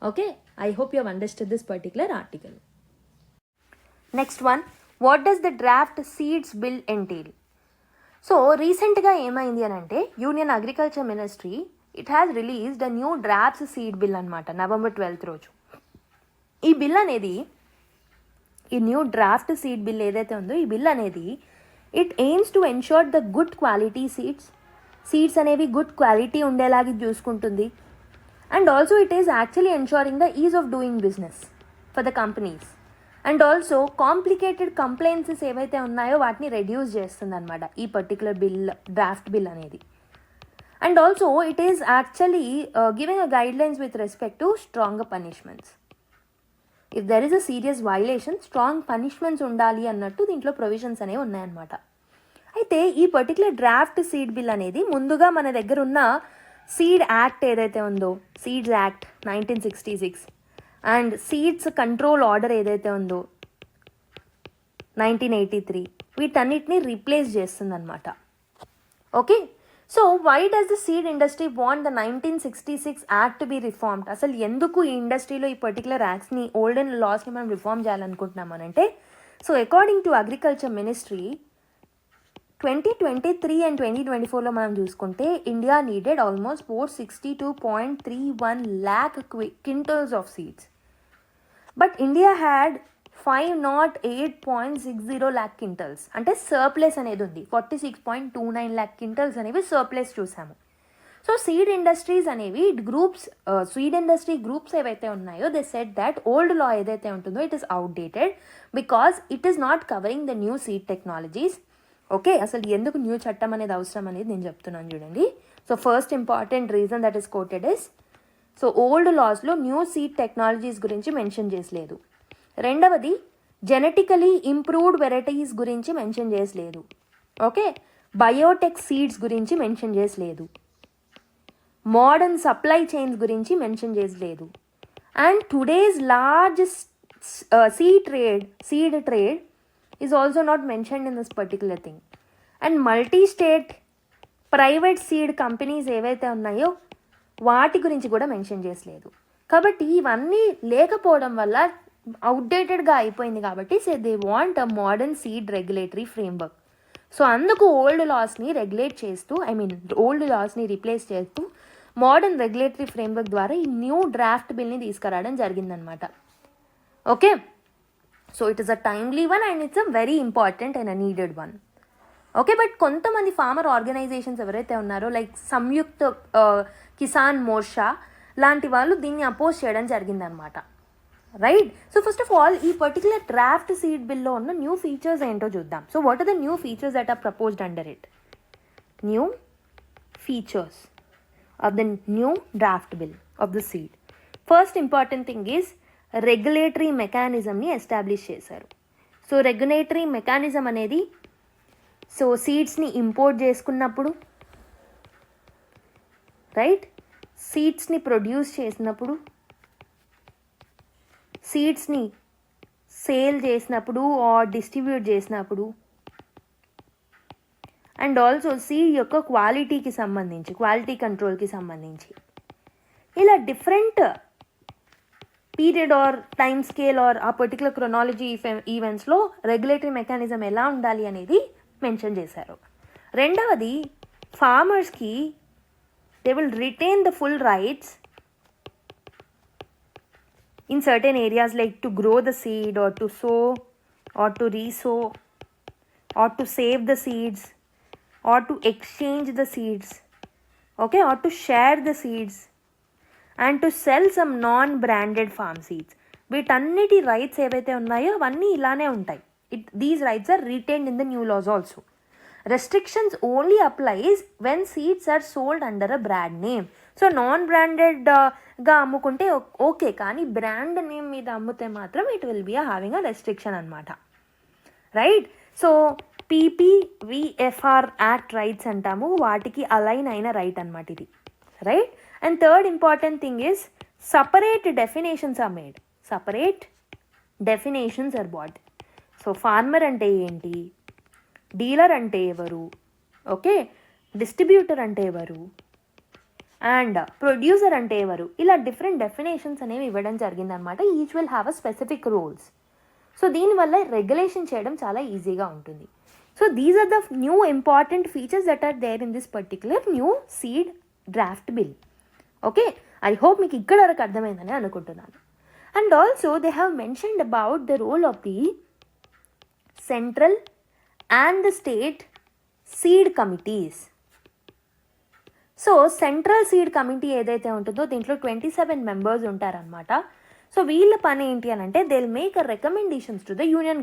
Speaker 1: Okay, I hope you have understood this particular article. Next one, what does the draft seeds bill entail? So రీసెంట్గా ఏమైంది అని అంటే, union agriculture ministry it has released a new drafts seed bill అనమాట, November 12th రోజు. ఈ bill అనేది, ఈ new draft seed bill ఏదైతే ఉందో ఈ బిల్ అనేది it AIIMS to ensure the good quality seeds అనేవి గుడ్ క్వాలిటీ ఉండేలాగా చూసుకుంటుంది. And also it is actually ensuring the is of doing business for the companies. And also complicated complaints ఏవైతే ఉన్నాయో వాటిని రెడ్యూస్ చేస్తుంది అనమాట ఈ పర్టికులర్ డ్రాఫ్ట్ బిల్ అనేది. And also it is actually giving a guidelines with respect to stronger punishments. If there is a serious violation strong punishments ఉండాలి అన్నట్టు దీంట్లో ప్రొవిజన్స్ అనేవి ఉన్నాయన్నమాట. అయితే ఈ పర్టికులర్ డ్రాఫ్ట్ సీడ్ బిల్ అనేది ముందుగా మన దగ్గర ఉన్న సీడ్ యాక్ట్ ఏదైతే ఉందో, seeds act 1966 and seeds control order ఏదైతే ఉందో 1983 వీటన్నిటిని రీప్లేస్ చేస్తుందన్నమాట. Okay, so why does the seed industry want the 1966 act to be reformed? అసలు ఎందుకు ఈ ఇండస్ట్రీలో ఈ పర్టికులర్ యాక్ట్స్ని ఓల్డెన్ లాస్ని మనం రిఫార్మ్ చేయాలనుకుంటున్నామనంటే, so according to agriculture ministry 2023 and 2024లో మనం చూసుకుంటే India needed almost 462.31 lakh quintals of seeds, but India had 508.60 lakh quintals, అంటే సర్ప్లస్ అనేది ఉంది. 46.29 lakh quintals అనేవి సర్ప్లస్ చూసాము. సో సీడ్ ఇండస్ట్రీస్ అనేవి సీడ్ ఇండస్ట్రీ గ్రూప్స్ ఏవైతే ఉన్నాయో they said that old law ఏదైతే ఉంటుందో it is outdated because it is not covering the new seed technologies. Okay, అసలు ఎందుకు న్యూ చట్టం అనేది అవసరం అనేది నేను చెప్తున్నాను చూడండి. So first important reason that is quoted is, so old లాస్లో న్యూ సీడ్ టెక్నాలజీస్ గురించి మెన్షన్ చేసలేదు. రెండవది జెనెటికలీ ఇంప్రూవ్డ్ వెరైటీస్ గురించి మెన్షన్ చేసలేదు. ఓకే, బయోటెక్ సీడ్స్ గురించి మెన్షన్ చేసలేదు. మోడర్న్ సప్లై చైన్స్ గురించి మెన్షన్ చేసలేదు. And today's large seed trade is also not mentioned in this particular thing. And multi-state private seed companies ఏవైతే ఉన్నాయో వాటి గురించి కూడా మెన్షన్ చేసలేదు. కాబట్టి ఇవన్నీ లేకపోవడం వల్ల అవుట్డేటెడ్గా అయిపోయింది. కాబట్టి so they want a modern seed regulatory framework. So అందుకు ఓల్డ్ లాస్ని రెగ్యులేట్ చేస్తూ ఓల్డ్ లాస్ని రీప్లేస్ చేస్తూ మోడర్న్ రెగ్యులేటరీ ఫ్రేమ్వర్క్ ద్వారా ఈ న్యూ డ్రాఫ్ట్ బిల్ని తీసుకురావడం జరిగిందనమాట. Okay, so it is a timely one and it's a very important and a needed one. Okay, but కొంతమంది farmer organisations ఎవరైతే ఉన్నారో లైక్ సంయుక్త కిసాన్ మోర్చా లాంటి వాళ్ళు దీన్ని అపోజ్ చేయడం జరిగిందనమాట. Right, so first of all ఈ పర్టికులర్ డ్రాఫ్ట్ సీడ్ బిల్లో ఉన్న న్యూ ఫీచర్స్ ఏంటో చూద్దాం. So what are the new features that are proposed under it? New features of the new draft bill of the seed. First important thing is regulatory మెకానిజంని establish చేశారు. So regulatory mechanism అనేది so సీడ్స్ని import చేసుకున్నప్పుడు, right, సీడ్స్ని produce చేసినప్పుడు, సీడ్స్ని sale చేసినప్పుడు or distribute చేసినప్పుడు, అండ్ ఆల్సో సీడ్ యొక్క క్వాలిటీకి సంబంధించి, క్వాలిటీ కంట్రోల్కి సంబంధించి ఇలా different period or time scale or ఆ పర్టికులర్ క్రొనాలజీ ఈవెంట్స్లో రెగ్యులేటరీ మెకానిజం ఎలా ఉండాలి అనేది మెన్షన్ చేశారు. రెండవది ఫార్మర్స్కి they will retain the full rights in certain areas like to grow the seed or to sow or to re-sow or to save the seeds or to exchange the seeds, okay, or to share the seeds and to sell some non-branded farm seeds. వీటన్నిటి rights ఏవైతే ఉన్నాయో అవన్నీ ఇలానే ఉంటాయి. These rights are retained in the new laws also. Restrictions only applies when seeds are sold under a brand name. So నాన్ బ్రాండెడ్గా అమ్ముకుంటే okay, కానీ బ్రాండ్ నేమ్ మీద అమ్మితే మాత్రం it will be having a restriction అనమాట. Right, so PPVFR act rights అంటాము, వాటికి అలైన్ అయిన రైట్ అనమాట ఇది. Right, and third important thing is separate definitions are made. Separate definitions or bot. So farmer అంటే ఏంటి, డీలర్ అంటే ఎవరు, ఓకే, డిస్ట్రిబ్యూటర్ అంటే ఎవరు, అండ్ ప్రొడ్యూసర్ అంటే ఎవరు, ఇలా డిఫరెంట్ డెఫినేషన్స్ అనేవి ఇవ్వడం జరిగిందనమాట. Each will have a specific rules. So దీనివల్ల రెగ్యులేషన్ చేయడం చాలా ఈజీగా ఉంటుంది. So these are the new important features that are there in this particular new seed draft bill. Okay, I hope మీకు ఇక్కడ వరకు అర్థమైందని అనుకుంటున్నాను. And also they have mentioned about the role of the central and the state seed committees. So central seed committee ఏదైతే ఉంటుందో దీంట్లో 27 members ఉంటారనమాట. So వీళ్ళ పని ఏంటి అని అంటే they will make a recommendations to the union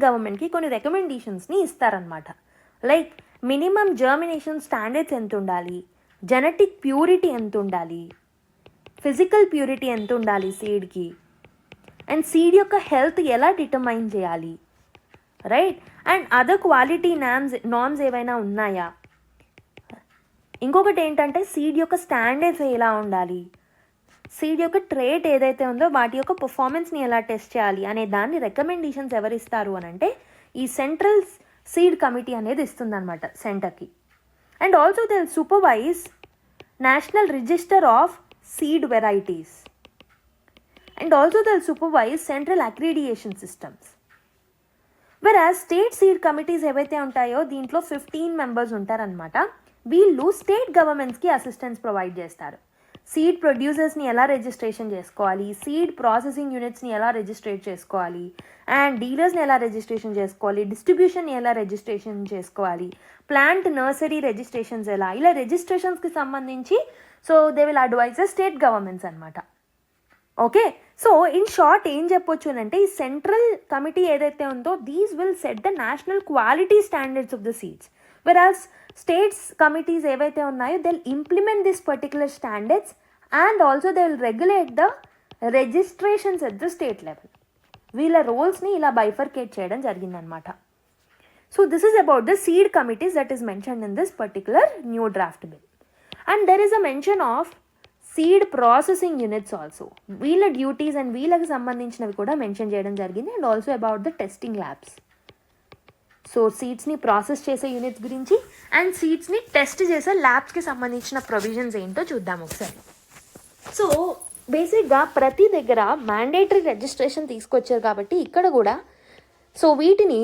Speaker 1: గవర్నమెంట్కి కొన్ని రికమెండేషన్స్ని ఇస్తారనమాట. లైక్ మినిమం జర్మినేషన్ స్టాండర్డ్స్ ఎంత ఉండాలి, జెనెటిక్ ప్యూరిటీ ఎంత ఉండాలి, ఫిజికల్ ప్యూరిటీ ఎంత ఉండాలి సీడ్కి, అండ్ సీడ్ యొక్క హెల్త్ ఎలా డిటర్మైన్ చేయాలి, right, and other quality norms ఏవైనా ఉన్నాయా, ఇంకొకటి ఏంటంటే సీడ్ యొక్క స్టాండర్డ్స్ ఎలా ఉండాలి, సీడ్ యొక్క ట్రేట్ ఏదైతే ఉందో వాటి యొక్క పర్ఫార్మెన్స్ని ఎలా టెస్ట్ చేయాలి అనే దాన్ని రికమెండేషన్స్ ఎవరు ఇస్తారు అని అంటే ఈ సెంట్రల్ సీడ్ కమిటీ అనేది ఇస్తుందన్నమాట సెంటర్కి. And also they will supervise national register of seed varieties and also they will supervise central accreditation systems. వెరాజ్ స్టేట్ సీడ్ కమిటీస్ ఏవైతే ఉంటాయో దీంట్లో 15 మెంబర్స్ ఉంటారనమాట. వీళ్ళు స్టేట్ గవర్నమెంట్స్కి అసిస్టెన్స్ ప్రొవైడ్ చేస్తారు. సీడ్ ప్రొడ్యూసర్స్ని ఎలా రిజిస్ట్రేషన్ చేసుకోవాలి, సీడ్ ప్రాసెసింగ్ యూనిట్స్ని ఎలా రిజిస్ట్రేట్ చేసుకోవాలి, అండ్ డీలర్స్ని ఎలా రిజిస్ట్రేషన్ చేసుకోవాలి, డిస్ట్రిబ్యూషన్ని ఎలా రిజిస్ట్రేషన్ చేసుకోవాలి, ప్లాంట్ నర్సరీ రిజిస్ట్రేషన్స్ ఎలా, ఇలా రిజిస్ట్రేషన్స్కి సంబంధించి so they will advise the state governments అనమాట. ఓకే, సో ఇన్ షార్ట్ ఏం చెప్పొచ్చు అని అంటే ఈ సెంట్రల్ కమిటీ ఏదైతే ఉందో these will set the national quality standards of the seeds, whereas states committees ఏవైతే ఉన్నాయో they will implement this particular standards and also they will regulate the registrations at the state level. వీళ్ళ రోల్స్ని ఇలా bifurcate చేయడం జరిగిందనమాట. So this is about the seed committees that is mentioned in this particular new draft bill. And there is a mention of seed processing units also. వీళ్ళ duties and వీళ్ళకి సంబంధించినవి కూడా mention చేయడం జరిగింది. And also about the testing labs. So సీడ్స్ని process చేసే units గురించి and సీడ్స్ని టెస్ట్ చేసే ల్యాబ్స్కి సంబంధించిన ప్రొవిజన్స్ ఏంటో చూద్దాం ఒకసారి. సో బేసిక్గా ప్రతి దగ్గర మ్యాండేటరీ రిజిస్ట్రేషన్ తీసుకొచ్చారు కాబట్టి ఇక్కడ కూడా సో వీటిని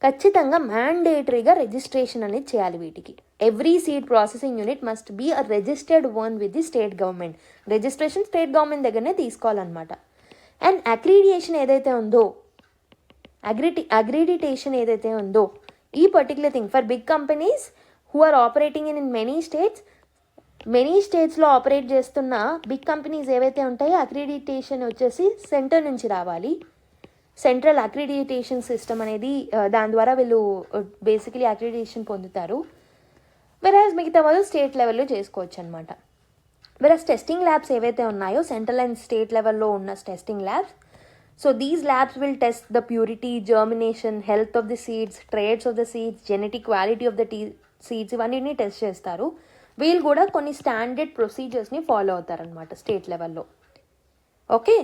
Speaker 1: ఖచ్చితంగా మ్యాండేటరీగా రిజిస్ట్రేషన్ అనేది చేయాలి. వీటికి every seed processing unit must be a registered one with the state government. Registration state government దగ్గరనే తీసుకోవాలన్నమాట. అండ్ అక్రిడియేషన్ ఏదైతే ఉందో అగ్రిడిటేషన్ ఏదైతే ఉందో ఈ particular thing for big companies who are operating in many స్టేట్స్లో ఆపరేట్ చేస్తున్న బిగ్ కంపెనీస్ ఏవైతే ఉంటాయో అక్రిడిటేషన్ వచ్చేసి సెంటర్ నుంచి రావాలి. సెంట్రల్ అక్రిడిటేషన్ సిస్టమ్ అనేది దాని ద్వారా వీళ్ళు బేసికలీ అక్రిడిటేషన్ పొందుతారు. వెరాజ్ మిగతా వాళ్ళు స్టేట్ లెవెల్లో చేసుకోవచ్చు అనమాట. వెరాజ్ టెస్టింగ్ ల్యాబ్స్ ఏవైతే ఉన్నాయో సెంట్రల్ అండ్ స్టేట్ లెవెల్లో ఉన్న testing labs, so these labs will test the purity, germination, health of the seeds, traits of the seeds, genetic quality of the seeds ఇవన్నీ టెస్ట్ చేస్తారు. వీళ్ళు కూడా కొన్ని స్టాండర్డ్ ప్రొసీజర్స్ని ఫాలో అవుతారనమాట స్టేట్ లెవెల్లో. ఓకే,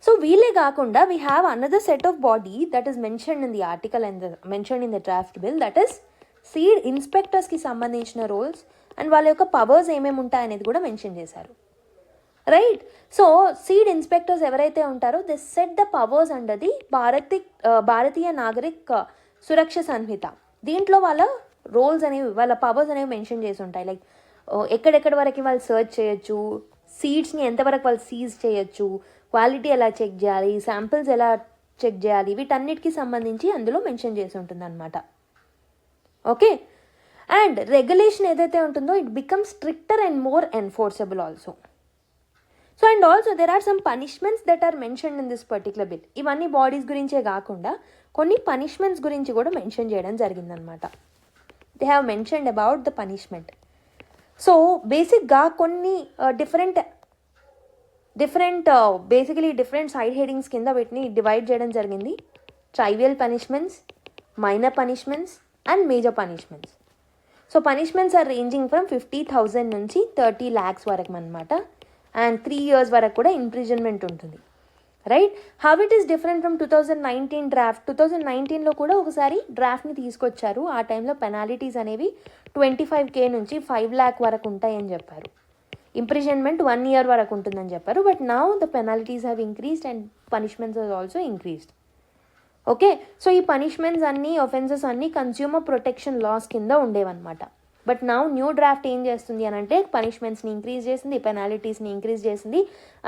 Speaker 1: సో వీళ్ళే కాకుండా we have another set of body that is mentioned in the article and mentioned in the draft bill, that is seed ఇన్స్పెక్టర్స్కి సంబంధించిన రోల్స్ అండ్ వాళ్ళ యొక్క పవర్స్ ఏమేమి ఉంటాయనేది కూడా మెన్షన్ చేశారు. రైట్, సో సీడ్ ఇన్స్పెక్టర్స్ ఎవరైతే ఉంటారో they set the powers under the Bharatiya Nagarik Suraksha Sanhita. దీంట్లో వాళ్ళ రోల్స్ అనేవి వాళ్ళ పవర్స్ అనేవి మెన్షన్ చేసి ఉంటాయి. లైక్ ఎక్కడెక్కడ వరకు వాళ్ళు సర్చ్ చేయొచ్చు, సీడ్స్ని ఎంతవరకు వాళ్ళు సీజ్ చేయొచ్చు, క్వాలిటీ ఎలా చెక్ చేయాలి, శాంపిల్స్ ఎలా చెక్ చేయాలి, వీటన్నిటికీ సంబంధించి అందులో మెన్షన్ చేసి ఉంటుంది అనమాట. ఓకే, అండ్ రెగ్యులేషన్ ఏదైతే ఉంటుందో it becomes stricter and more enforceable also. So and also there are some punishments that are mentioned in this particular bill. ఇవన్నీ బాడీస్ గురించే కాకుండా కొన్ని పనిష్మెంట్స్ గురించి కూడా మెన్షన్ చేయడం జరిగిందనమాట. They have mentioned about the punishment. So బేసిక్గా కొన్ని different basically different side headings కింద వీటిని డివైడ్ చేయడం జరిగింది. Trivial punishments, minor punishments and major punishments. So punishments are ranging from 50,000 నుంచి 30 lakhs వరకు అనమాట. అండ్ 3 years వరకు కూడా ఇంప్రిజన్మెంట్ ఉంటుంది. Right, how it is different from 2019 draft. 2019లో కూడా ఒకసారి డ్రాఫ్ట్ని తీసుకొచ్చారు. ఆ టైంలో పెనాలిటీస్ అనేవి 25K నుంచి 5 lakh వరకు ఉంటాయని చెప్పారు. ఇంప్రిజన్మెంట్ 1 year వరకు ఉంటుందని చెప్పారు. But now the penalties have increased and punishments are also increased. Okay, so ఈ పనిష్మెంట్స్ అన్నీ ఒఫెన్సెస్ అన్నీ కన్స్యూమర్ ప్రొటెక్షన్ లాస్ కింద ఉండేవన్నమాట. బట్ నౌ న్యూ డ్రాఫ్ట్ ఏం చేస్తుంది అని అంటే పనిష్మెంట్స్ని ఇంక్రీజ్ చేసింది, పెనాలిటీస్ని ఇంక్రీజ్ చేసింది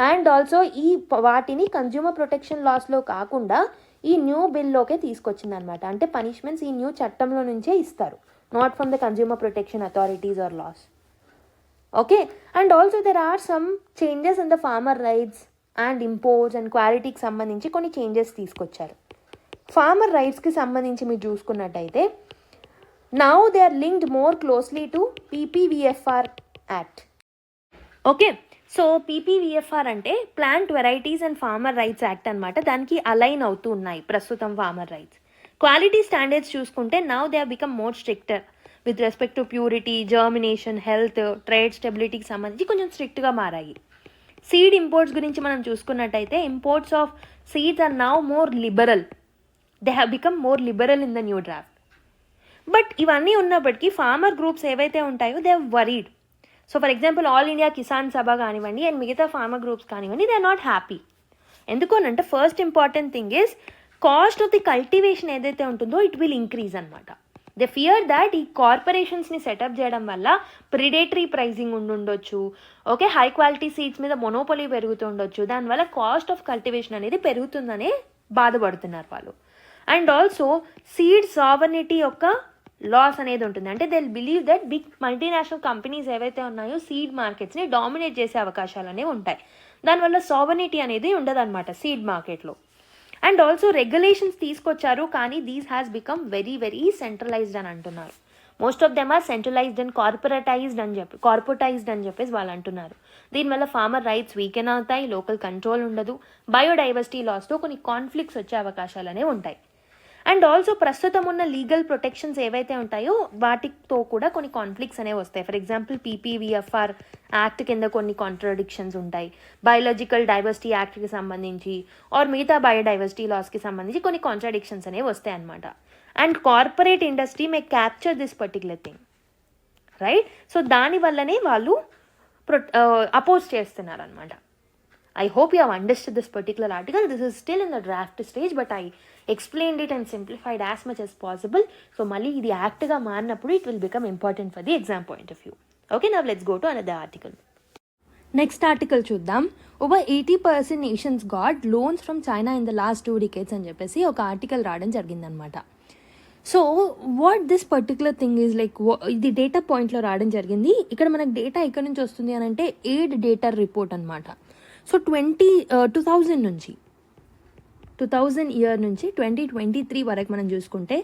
Speaker 1: అండ్ ఆల్సో ఈ వాటిని కన్స్యూమర్ ప్రొటెక్షన్ లాస్లో కాకుండా ఈ న్యూ బిల్లోకే తీసుకొచ్చింది అనమాట. అంటే పనిష్మెంట్స్ ఈ న్యూ చట్టంలో నుంచే ఇస్తారు, not from the consumer protection authorities or laws. Okay, and also there are some changes in the farmer rights, and imports and క్వాలిటీకి సంబంధించి కొన్ని చేంజెస్ తీసుకొచ్చారు. ఫార్మర్ రైట్స్కి సంబంధించి మీరు చూసుకున్నట్టయితే now they are linked more closely to PPVFR act. Okay, so PPVFR అంటే plant varieties and farmer rights act అనమాట. దానికి అలైన్ అవుతూ ఉన్నాయి ప్రస్తుతం ఫార్మర్ రైట్స్. క్వాలిటీ స్టాండర్డ్స్ చూసుకుంటే now they have become more stricter with respect to purity, germination, health, trade స్టెబిలిటీకి సంబంధించి కొంచెం స్ట్రిక్ట్గా మారాయి. సీడ్ ఇంపోర్ట్స్ గురించి మనం చూసుకున్నట్టయితే imports of seeds are now more liberal. They have become more liberal in the new draft. But ఇవన్నీ ఉన్నప్పటికీ ఫార్మర్ గ్రూప్స్ ఏవైతే ఉంటాయో they are worried. So for example all India Kisan Sabha కానివ్వండి అండ్ మిగతా ఫార్మర్ గ్రూప్స్ కానివ్వండి, దే ఆర్ నాట్ హ్యాపీ. ఎందుకనంటే first important thing is cost of the cultivation ఏదైతే ఉంటుందో ఇట్ విల్ ఇంక్రీజ్ అనమాట. దే ఫియర్ దాట్ ఈ కార్పొరేషన్స్ని సెటప్ చేయడం వల్ల ప్రిడేటరీ ప్రైజింగ్ ఉండొచ్చు, ఓకే, హై క్వాలిటీ సీడ్స్ మీద మొనోపొలీ పెరుగుతుండొచ్చు, దానివల్ల కాస్ట్ ఆఫ్ కల్టివేషన్ అనేది పెరుగుతుందనే బాధపడుతున్నారు వాళ్ళు. అండ్ ఆల్సో సీడ్ సావర్నిటీ యొక్క లాస్ అనేది ఉంటుంది. అంటే they believe that big multinational companies ఏవైతే ఉన్నాయో సీడ్ మార్కెట్స్ని డామినేట్ చేసే అవకాశాలు అనేవి ఉంటాయి. దానివల్ల సావర్నిటీ అనేది ఉండదన్నమాట సీడ్ మార్కెట్లో. అండ్ ఆల్సో రెగ్యులేషన్స్ తీసుకొచ్చారు, కానీ these has become very very centralised అని అంటున్నారు. Most of them are centralised and corporatised అని చెప్పేసి వాళ్ళు అంటున్నారు. దీనివల్ల ఫార్మర్ రైట్స్ వీకెన్ అవుతాయి, లోకల్ కంట్రోల్ ఉండదు, బయోడైవర్సిటీ లాస్తో కొన్ని కాన్ఫ్లిక్ట్స్ వచ్చే అవకాశాలు అనేవి ఉంటాయి. అండ్ ఆల్సో ప్రస్తుతం ఉన్న లీగల్ ప్రొటెక్షన్స్ ఏవైతే ఉంటాయో వాటితో కూడా కొన్ని కాన్ఫ్లిక్ట్స్ అనేవి వస్తాయి. ఫర్ ఎగ్జాంపుల్ PPVFR యాక్ట్ కింద కొన్ని కాంట్రడిక్షన్స్ ఉంటాయి, బయోలాజికల్ డైవర్సిటీ యాక్ట్కి సంబంధించి ఆర్ మిగతా బయోడైవర్సిటీ లాస్కి సంబంధించి కొన్ని కాంట్రడిక్షన్స్ అనేవి వస్తాయి అన్నమాట. And corporate industry May capture this particular thing, right? So దానివల్లనే వాళ్ళు అపోజ్ చేస్తున్నారు అనమాట. I hope you have understood this particular article. This is still in the draft stage, but I explained it and simplified as much as possible. So, Mali, the act ga maarnappudu it will become important for the exam point of view. Okay, now let's go to another article. Next article chuddam. Over 80% nations got loans from China in the last 2 decades అని చెప్పేసి ఒక article రావడం జరిగిందనమాట. So what this particular thing is like, ఇది data పాయింట్లో రావడం జరిగింది. ఇక్కడ మనకు డేటా ఎక్కడి నుంచి వస్తుంది అని అంటే ఎయిడ్ డేటా రిపోర్ట్ అనమాట. సో 2000 నుంచి 2000 ఇయర్ నుంచి 2023 వరకు మనం చూసుకుంటే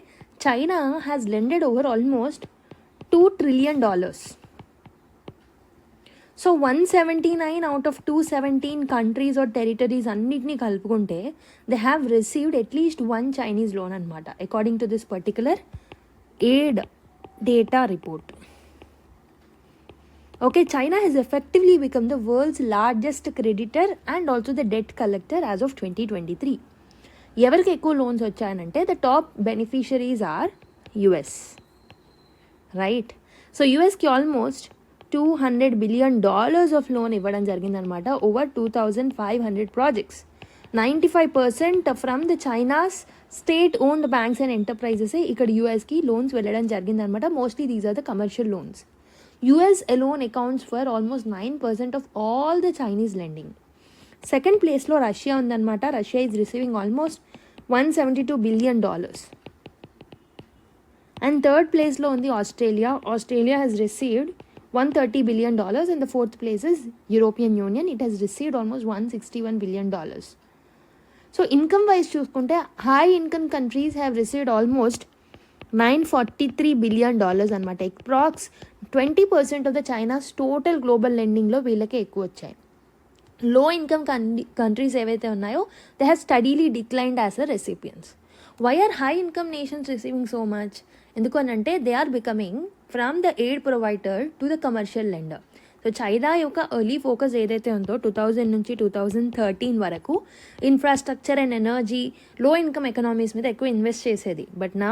Speaker 1: China has lended over almost $2 trillion. So 179 out of 217 countries or territories అన్నిటినీ కలుపుకుంటే they have received at least 1 Chinese loan అనమాట, according to this particular aid data report. Okay, China has effectively become the world's largest creditor and also the debt collector as of 2023. ఎవరికి ఎక్కువ loans వచ్చాయనంటే the top beneficiaries are US, right? So యూఎస్కి almost $200 billion of loan ఇవ్వడం జరిగిందనమాట over 2500 projects. 95% from the China's state owned banks and enterprises ఇక్కడ యూఎస్కి loans వెళ్ళడం జరిగిందనమాట. Mostly these are the commercial loans. US alone accounts for almost 9% of all the Chinese lending. Second place lo Russia undanamata. Russia is receiving almost $172 billion. And third place lo undi Australia. Australia has received $130 billion, and the fourth place is European Union. It has received almost $161 billion. So income wise chuskunte high income countries have received almost $943 billion అనమాట. Approx 20% of the China's total global లెండింగ్లో వీళ్ళకే ఎక్కువ వచ్చాయి. Low income countries ఏవైతే ఉన్నాయో they have steadily declined as the recipients. Why are high income nations receiving so much? ఎందుకనంటే they are becoming from the aid provider to the commercial lender. So China యొక్క early focus ఏదైతే ఉందో 2000 నుంచి 2013 వరకు infrastructure and energy, low income economies మీద ఎక్కువ invest చేసేది. But నా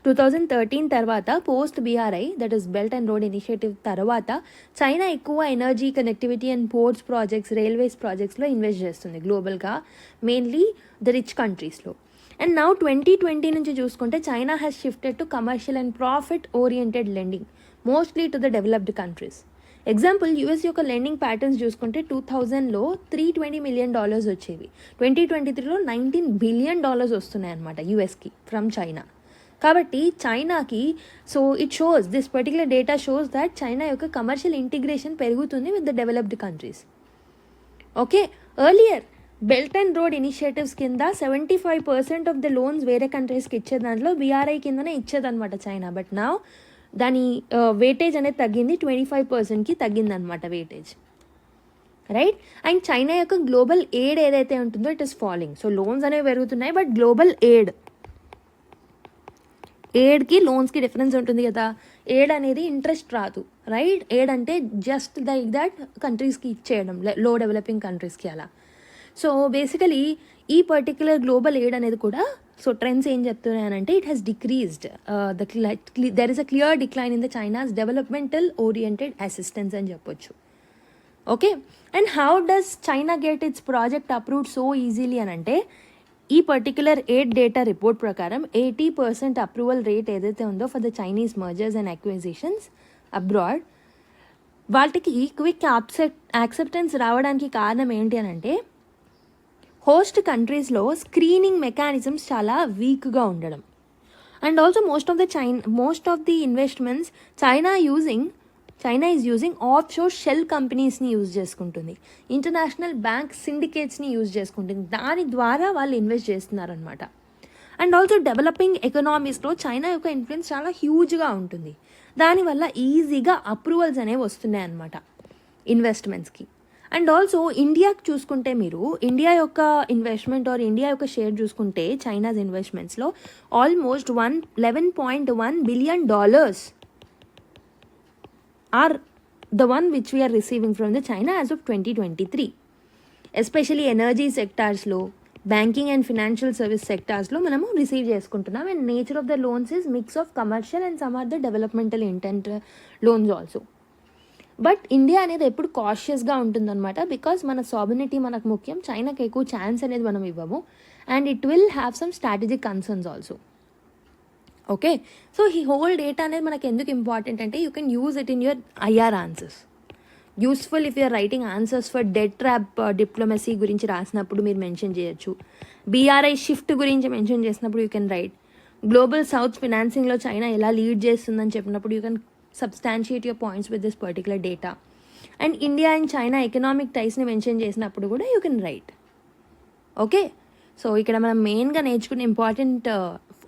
Speaker 1: 2013 తర్వాత post BRI, that is belt and road initiative తర్వాత చైనా ఎక్కువ energy, connectivity and ports projects, railways ప్రాజెక్ట్స్లో ఇన్వెస్ట్ చేస్తుంది గ్లోబల్గా, మెయిన్లీ ద రిచ్ కంట్రీస్లో. అండ్ నౌ 2020 నుంచి చూసుకుంటే China has shifted to commercial and profit oriented lending, mostly to the developed countries. Example US యొక్క lending patterns చూసుకుంటే 2000లో $320 million వచ్చేవి, 2023లో $19 billion వస్తున్నాయి అన్నమాట యూఎస్కి ఫ్రమ్ చైనా. కాబట్టి చైనాకి, so it shows, this particular data shows that China యొక్క commercial integration పెరుగుతుంది with the developed countries. Okay, earlier belt and road initiatives కింద 75% ఆఫ్ ద లోన్స్ వేరే కంట్రీస్కి ఇచ్చే దాంట్లో బీఆర్ఐ కిందనే ఇచ్చేదన్నమాట చైనా. బట్ నా దాని వెయిటేజ్ అనేది తగ్గింది, 25%కి తగ్గిందనమాట వెయిటేజ్, రైట్. అండ్ చైనా యొక్క గ్లోబల్ ఎయిడ్ ఏదైతే ఉంటుందో it is falling. So loans అనేవి పెరుగుతున్నాయి, బట్ గ్లోబల్ ఎయిడ్కి లోన్స్కి డిఫరెన్స్ ఉంటుంది కదా. ఎయిడ్ అనేది ఇంట్రెస్ట్ రాదు, రైట్. ఎయిడ్ అంటే జస్ట్ లైక్ దట్ కంట్రీస్కి ఇచ్చేయడం, లో డెవలపింగ్ కంట్రీస్కి అలా. సో బేసికలీ ఈ పర్టిక్యులర్ గ్లోబల్ ఎయిడ్ అనేది కూడా, సో ట్రెండ్స్ ఏం చెప్తున్నాయనంటే it has decreased, there is a clear decline in the China's developmental oriented assistance అని చెప్పొచ్చు. Okay. And how does China get it's project approved so easily అని అంటే, ఈ పర్టిక్యులర్ ఎయిడ్ డేటా రిపోర్ట్ ప్రకారం 80% approval rate ఏదైతే ఉందో for the Chinese mergers and acquisitions abroad, వాటికి quick acceptance రావడానికి కారణం ఏంటి అని అంటే, హోస్ట్ కంట్రీస్లో స్క్రీనింగ్ మెకానిజమ్స్ చాలా వీక్గా ఉండడం. And also most of the investments China is using offshore shell కంపెనీస్ని యూజ్ చేసుకుంటుంది, ఇంటర్నేషనల్ బ్యాంక్ సిండికేట్స్ని యూజ్ చేసుకుంటుంది. దాని ద్వారా వాళ్ళు ఇన్వెస్ట్ చేస్తున్నారనమాట. అండ్ ఆల్సో డెవలపింగ్ ఎకనామీస్లో చైనా యొక్క ఇన్ఫ్లుయెన్స్ చాలా హ్యూజ్గా ఉంటుంది. దానివల్ల ఈజీగా అప్రూవల్స్ అనేవి వస్తున్నాయి అన్నమాట ఇన్వెస్ట్మెంట్స్కి. అండ్ ఆల్సో ఇండియాకి చూసుకుంటే, మీరు ఇండియా యొక్క ఇన్వెస్ట్మెంట్ ఆర్ ఇండియా యొక్క షేర్ చూసుకుంటే China's ఇన్వెస్ట్మెంట్స్లో almost $11.1 billion are the one which we are receiving from the China as of 2023. Especially energy సెక్టార్స్లో, బ్యాంకింగ్ అండ్ ఫినాన్షియల్ సర్వీస్ సెక్టార్స్లో మనము రిసీవ్ చేసుకుంటున్నాం. And nature of the loans is mix of commercial and some are the developmental intent loans also. But India అనేది ఎప్పుడు కాషియస్గా ఉంటుందన్నమాట, because మన సాబినిటీ మనకు ముఖ్యం. చైనాకి ఎక్కువ ఛాన్స్ అనేది మనం ఇవ్వము, and it will have some strategic concerns also. Okay. So ఈ హోల్ డేటా అనేది మనకు ఎందుకు ఇంపార్టెంట్ అంటే, you can use it in your IR answers. Useful if you're writing answers for debt trap diplomacy గురించి రాసినప్పుడు మీరు మెన్షన్ చేయొచ్చు. BRI shift గురించి మెన్షన్ చేసినప్పుడు you can write. Global south ఫినాన్సింగ్లో చైనా ఎలా లీడ్ చేస్తుందని చెప్పినప్పుడు you can substantiate your points with this particular data. And India and China economic ties ni mention చేసినప్పుడు కూడా you can write. Okay. So ఇక్కడ మనం మెయిన్గా నేర్చుకునే ఇంపార్టెంట్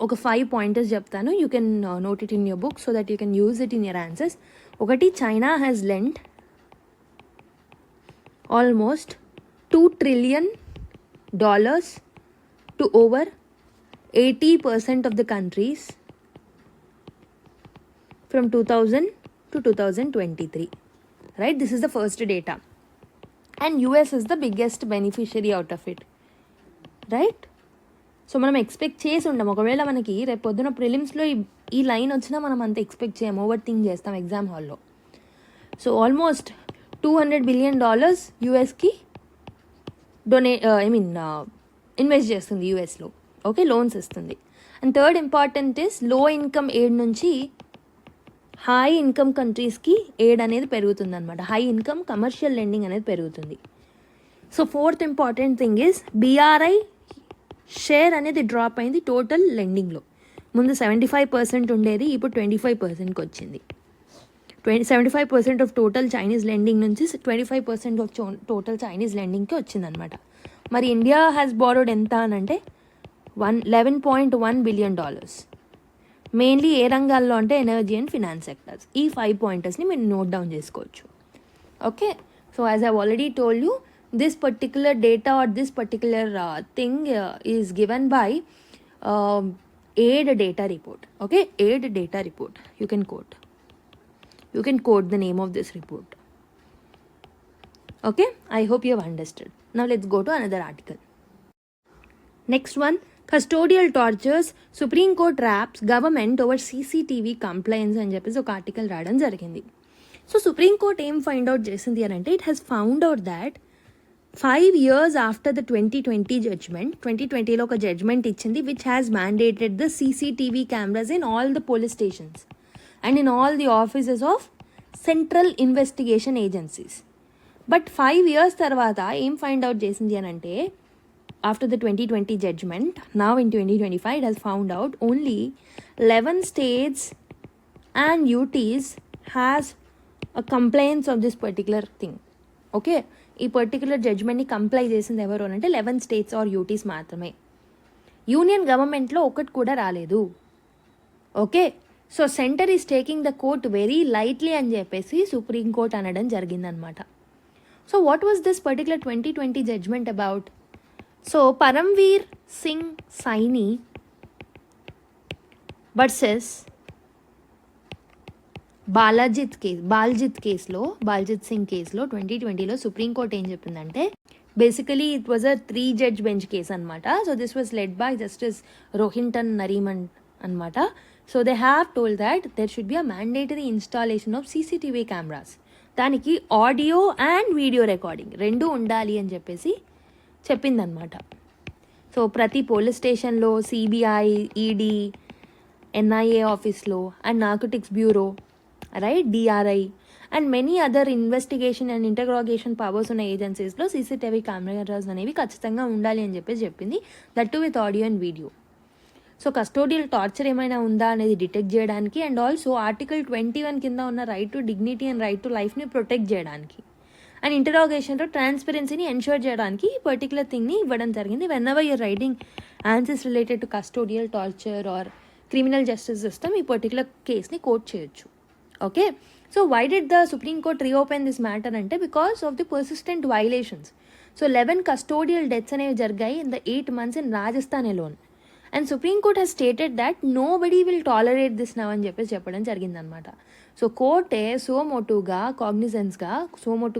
Speaker 1: ఒక 5 pointers చెప్తాను. You can note it in your book so that you can use it in your answers. ఒకటి, China has lent almost $2 trillion to over 80% of the countries from 2000 to 2023, right? This is the first data, and US is the biggest beneficiary out of it, right? So మనం expect చేసి ఉండం, ఒకవేళ మనకి రేపు పొద్దున ప్రిలిమ్స్లో ఈ line వచ్చినా మనం అంత ఎక్స్పెక్ట్ చేయము, ఓవర్ థింక్ చేస్తాం ఎగ్జామ్ హాల్లో. సో ఆల్మోస్ట్ $200 billion యూఎస్కి ఇన్వెస్ట్ చేస్తుంది యూఎస్లో. ఓకే, లోన్స్ ఇస్తుంది. And third important is low income aid నుంచి హై ఇన్కమ్ కంట్రీస్కి ఎయిడ్ అనేది పెరుగుతుంది అనమాట. హై ఇన్కమ్ కమర్షియల్ లెండింగ్ అనేది పెరుగుతుంది. So fourth important thing is BRI share అనేది డ్రాప్ అయింది టోటల్ లెండింగ్లో. ముందు 75% ఉండేది, ఇప్పుడు 25%కి వచ్చింది. 75% ఆఫ్ టోటల్ చైనీస్ లెండింగ్ నుంచి 25% ఆఫ్ టోటల్ చైనీస్ లెండింగ్కి వచ్చిందనమాట. మరి ఇండియా హ్యాస్ బారోడ్ ఎంత అని అంటే $11.1 billion. మెయిన్లీ ఏ రంగాల్లో అంటే ఎనర్జీ అండ్ ఫినాన్స్ సెక్టర్స్. ఈ 5 pointersని మీరు నోట్ డౌన్ చేసుకోవచ్చు. Okay. So as I already told you, this particular data or this particular thing is given by aid data report. Okay, aid data report. You can quote the name of this report. Okay, I hope you have understood. Now let's go to another article. Next one, custodial tortures, Supreme Court wraps government over CCTV compliance అని చెప్పేసి ఒక article రావడం జరిగింది. So supreme court ఏం find out చేసింది అని అంటే, it has found out that 5 years after the 2020 judgment, 2020లో ఒక జడ్జ్మెంట్ ఇచ్చింది which has mandated the CCTV cameras in all the police stations and in all the offices of central investigation agencies. But 5 years తర్వాత ఏం find out చేసింది అని అంటే, after the 2020 judgment, now in 2025 it has found out only 11 states and UTs has a complaints of this particular thing. Okay, ఈ particular జడ్జ్మెంట్ని comply చేసింది ఎవరు అంటే 11 స్టేట్స్ ఆర్ యూటీస్ మాత్రమే. యూనియన్ గవర్నమెంట్లో ఒకటి కూడా రాలేదు. Okay, so centre is taking the court very lightly అని చెప్పేసి సుప్రీంకోర్టు అనడం జరిగిందనమాట. So what was this particular 2020 judgment about? So Paramvir Singh Saini versus Baljit Singh కేసులో 2020లో సుప్రీంకోర్టు ఏం చెప్పిందంటే, basically it was a 3 judge bench case అనమాట. So this was led by justice Rohinton నరీమన్ అనమాట. So they have told that there should be a mandatory installation of CCTV cameras. దానికి audio and video recording 2 ఉండాలి అని చెప్పేసి చెప్పిందనమాట. So ప్రతి police స్టేషన్లో, CBI, ED, NIA ఆఫీస్లో and narcotics bureau, right, DRI and many other investigation and interrogation powers ఉన్న ఏజెన్సీస్లో CCTV కెమెరాస్ అనేవి ఖచ్చితంగా ఉండాలి అని చెప్పేసి చెప్పింది. That to with audio and video. So custodial torture ఏమైనా ఉందా అనేది డిటెక్ట్ చేయడానికి అండ్ ఆల్సో ఆర్టికల్ 21 కింద ఉన్న right to dignity and right to లైఫ్ని ప్రొటెక్ట్ చేయడానికి అండ్ ఇంటరాగేషన్లో ట్రాన్స్పరెన్సీని ఎన్షూర్ చేయడానికి ఈ పర్టికులర్ థింగ్ని ఇవ్వడం జరిగింది. Whenever you're writing answers related to custodial torture or criminal justice system ఈ పర్టికులర్ కేస్ని కోట్ చేయొచ్చు. Okay, so why did the Supreme Court reopen this matter అంటే because of the persistent violations. So 11 custodial deaths అనేవి జరిగాయి in the 8 months in Rajasthan alone. And supreme court has stated that nobody will tolerate this now అని చెప్పేసి చెప్పడం జరిగిందనమాట. So కోర్టే సోమోటు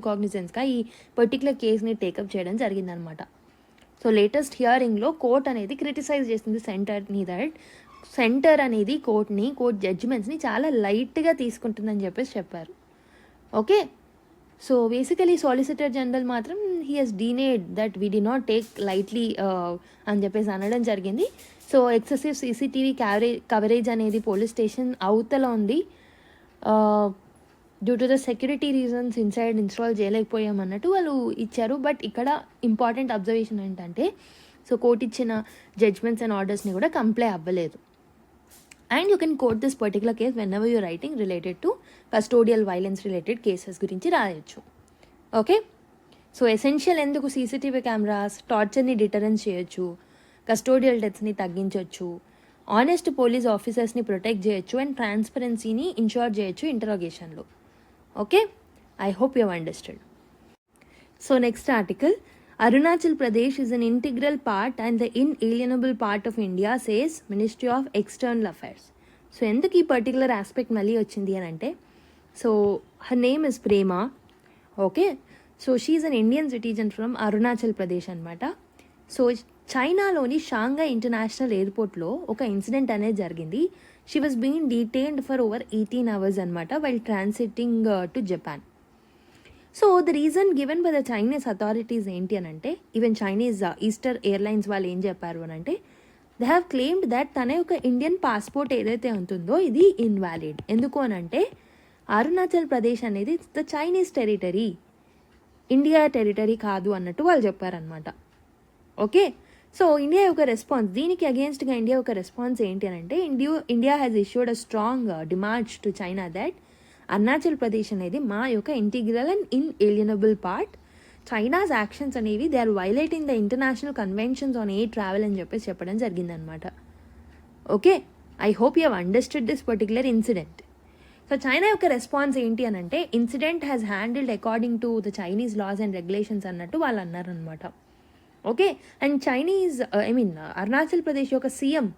Speaker 1: కాగ్నిజెన్స్గా ఈ పర్టికులర్ కేస్ని take up చేయడం జరిగిందనమాట. సో లేటెస్ట్ హియరింగ్లో కోర్ట్ అనేది క్రిటిసైజ్ చేసింది సెంటర్ని, దట్ సెంటర్ అనేది కోర్ట్ జడ్జిమెంట్స్ని చాలా లైట్గా తీసుకుంటుందని చెప్పేసి చెప్పారు. Okay, so basically solicitor general మాత్రం he has denied that we do not take lightly అని చెప్పేసి అనడం జరిగింది. సో ఎక్సెసివ్ CCTV కవరేజ్ అనేది పోలీస్ స్టేషన్ అవతల ఉంది, due to the security reasons inside install చేయలేకపోయామన్నట్టు వాళ్ళు ఇచ్చారు. బట్ ఇక్కడ ఇంపార్టెంట్ అబ్జర్వేషన్ ఏంటంటే, సో కోర్టు ఇచ్చిన జడ్జ్మెంట్స్ అండ్ ఆర్డర్స్ని కూడా కంప్లై అవ్వలేదు. And you can quote this particular case whenever you're writing related to custodial violence related cases గురించి రాయొచ్చు. ఓకే, సో ఎసెన్షియల్ ఎందుకు CCTV కెమెరాస్, టార్చర్ని డిటరెన్స్ చేయొచ్చు, కస్టోడియల్ డెత్స్ని తగ్గించవచ్చు, ఆనెస్ట్ పోలీస్ ఆఫీసర్స్ని ప్రొటెక్ట్ చేయొచ్చు అండ్ ట్రాన్స్పరెన్సీని ఇన్షూర్ చేయొచ్చు ఇంటరాగేషన్లో. Okay, I hope you understood. So next article, Arunachal Pradesh is an integral part and the inalienable part of India, says Ministry of External Affairs. So ఎందుకు ఈ particular aspect మళ్ళీ వచ్చింది అని అంటే, so her name is Prema. Okay, so she is an Indian citizen from Arunachal Pradesh అనమాట. So చైనాలోని Shanghai international ఎయిర్పోర్ట్లో ఒక ఇన్సిడెంట్ అనేది జరిగింది. She was being detained for over 18 hours అనమాట while transiting to Japan. So the reason given by the Chinese authorities ఏంటి అని అంటే, ఈవెన్ చైనీస్ ఈస్టర్ ఎయిర్లైన్స్ వాళ్ళు ఏం చెప్పారు అని అంటే, దే హ్యావ్ క్లెయిమ్డ్ దట్ తన యొక్క ఇండియన్ పాస్పోర్ట్ ఏదైతే ఉంటుందో ఇది ఇన్వాలిడ్. ఎందుకు అని అంటే, అరుణాచల్ ప్రదేశ్ అనేది the Chinese territory, India territory కాదు అన్నట్టు వాళ్ళు చెప్పారనమాట. ఓకే, సో ఇండియా యొక్క రెస్పాన్స్, దీనికి అగేన్స్ట్గా ఇండియా యొక్క రెస్పాన్స్ ఏంటి అని అంటే, India has issued a strong demand to China that Arunachal Pradesh అనేది మా యొక్క integral and inalienable part. China's actions అనేవి they are violating the international conventions on air travel అని చెప్పేసి చెప్పడం జరిగిందనమాట. Okay, I hope you have understood this particular incident. So China యొక్క response ఏంటి అని అంటే, incident has handled according to the Chinese laws and regulations అన్నట్టు వాళ్ళు అన్నారనమాట. ఓకే, అండ్ అరుణాచల్ ప్రదేశ్ యొక్క CM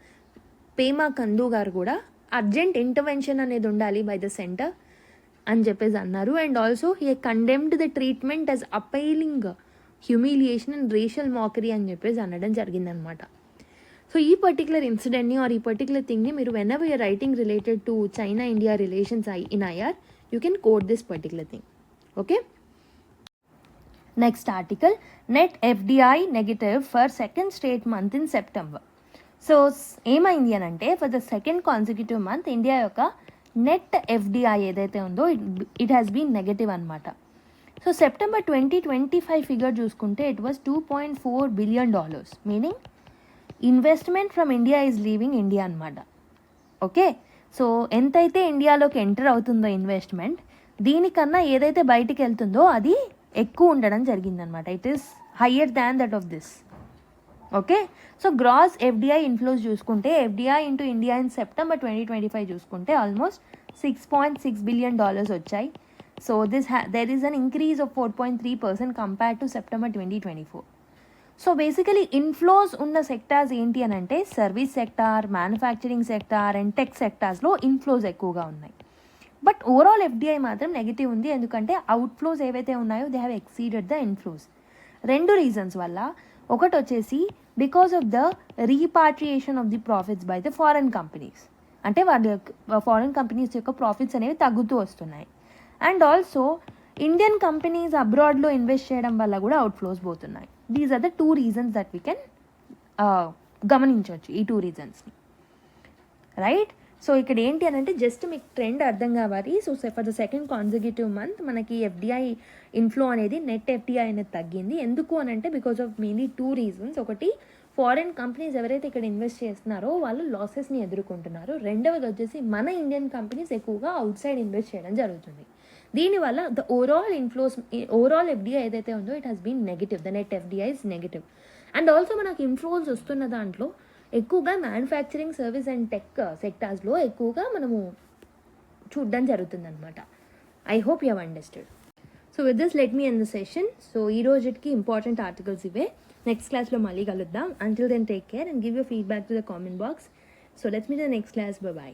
Speaker 1: పేమా ఖండు గారు కూడా అర్జెంట్ ఇంటర్వెన్షన్ అనేది ఉండాలి బై ద సెంటర్ అని చెప్పేసి అన్నారు. And also he condemned the treatment as appalling humiliation and racial mockery అని చెప్పేసి అనడం జరిగిందనమాట. సో ఈ పర్టికులర్ ఇన్సిడెంట్ని ఆర్ ఈ పర్టికులర్ థింగ్ని మీరు whenever you're writing related to China India relations in IR, you can quote this particular thing. Okay, next article, net FDI negative for second straight month in September. So ఏమైంది అని అంటే, for the second consecutive month India యొక్క net FDI ఏదైతే ఉందో it has been negative అనమాట. So September 2025 figure చూసుకుంటే it was $2.4 billion, meaning investment from India is leaving India అనమాట. Okay, so ఎంతైతే ఇండియాలోకి ఎంటర్ అవుతుందో ఇన్వెస్ట్మెంట్, దీనికన్నా ఏదైతే బయటికి వెళ్తుందో అది ఎక్కువ ఉండడం జరిగిందనమాట. It is higher than that of this. Okay, so gross FDI inflows చూసుకుంటే FDI into India in September 2025 చూసుకుంటే ఆల్మోస్ట్ $6.6 billion వచ్చాయి. So there is an increase of 4.3% compared to September 2024. So basically inflows ఉన్న sectors ఏంటి అని అంటే service sector, manufacturing sector and tech సెక్టార్స్లో inflows ఎక్కువగా ఉన్నాయి. బట్ ఓవరాల్ ఎఫ్డిఐ మాత్రం నెగిటివ్ ఉంది. ఎందుకంటే అవుట్ఫ్లోస్ ఏవైతే ఉన్నాయో they have exceeded the inflows. 2 reasons వల్ల. ఒకటి వచ్చేసి because of the repatriation of the profits by the foreign companies. అంటే వాళ్ళ ఫారెన్ కంపెనీస్ యొక్క ప్రాఫిట్స్ అనేవి తగ్గుతూ వస్తున్నాయి. అండ్ ఆల్సో ఇండియన్ కంపెనీస్ అబ్రాడ్లో ఇన్వెస్ట్ చేయడం వల్ల కూడా అవుట్ఫ్లోస్ పోతున్నాయి. These are the 2 reasons that we can గమనించవచ్చు, ఈ 2 reasonsని, రైట్. సో ఇక్కడ ఏంటి అని అంటే జస్ట్ మీకు ట్రెండ్ అర్థం కావాలి. So for the second consecutive month మనకి ఎఫ్డిఐ ఇన్ఫ్లో అనేది నెట్ ఎఫ్డిఐ అనేది తగ్గింది. ఎందుకు అని అంటే బికాస్ ఆఫ్ మెయిన్లీ 2 reasons. ఒకటి, ఫారెన్ కంపెనీస్ ఎవరైతే ఇక్కడ ఇన్వెస్ట్ చేస్తున్నారో వాళ్ళు లాసెస్ని ఎదుర్కొంటున్నారు. రెండవది వచ్చేసి మన ఇండియన్ కంపెనీస్ ఎక్కువగా అవుట్ సైడ్ ఇన్వెస్ట్ చేయడం జరుగుతుంది. దీనివల్ల ద ఓవరాల్ ఎఫ్డిఐ ఏదైతే ఉందో it has been negative. The net FDI is negative. And also మనకి ఇన్ఫ్లోస్ వస్తున్న దాంట్లో ఎక్కువగా మ్యానుఫ్యాక్చరింగ్, సర్వీస్ అండ్ టెక్ సెక్టార్స్లో ఎక్కువగా మనము చూడడం జరుగుతుంది అనమాట. I hope you have understood. So with this let me end the session. So ఈ రోజుకి ఇంపార్టెంట్ ఆర్టికల్స్ ఇవే. నెక్స్ట్ క్లాస్లో మళ్ళీ కలుద్దాం. Until then take care and give your feedback to the comment box. So let's meet the next class. By.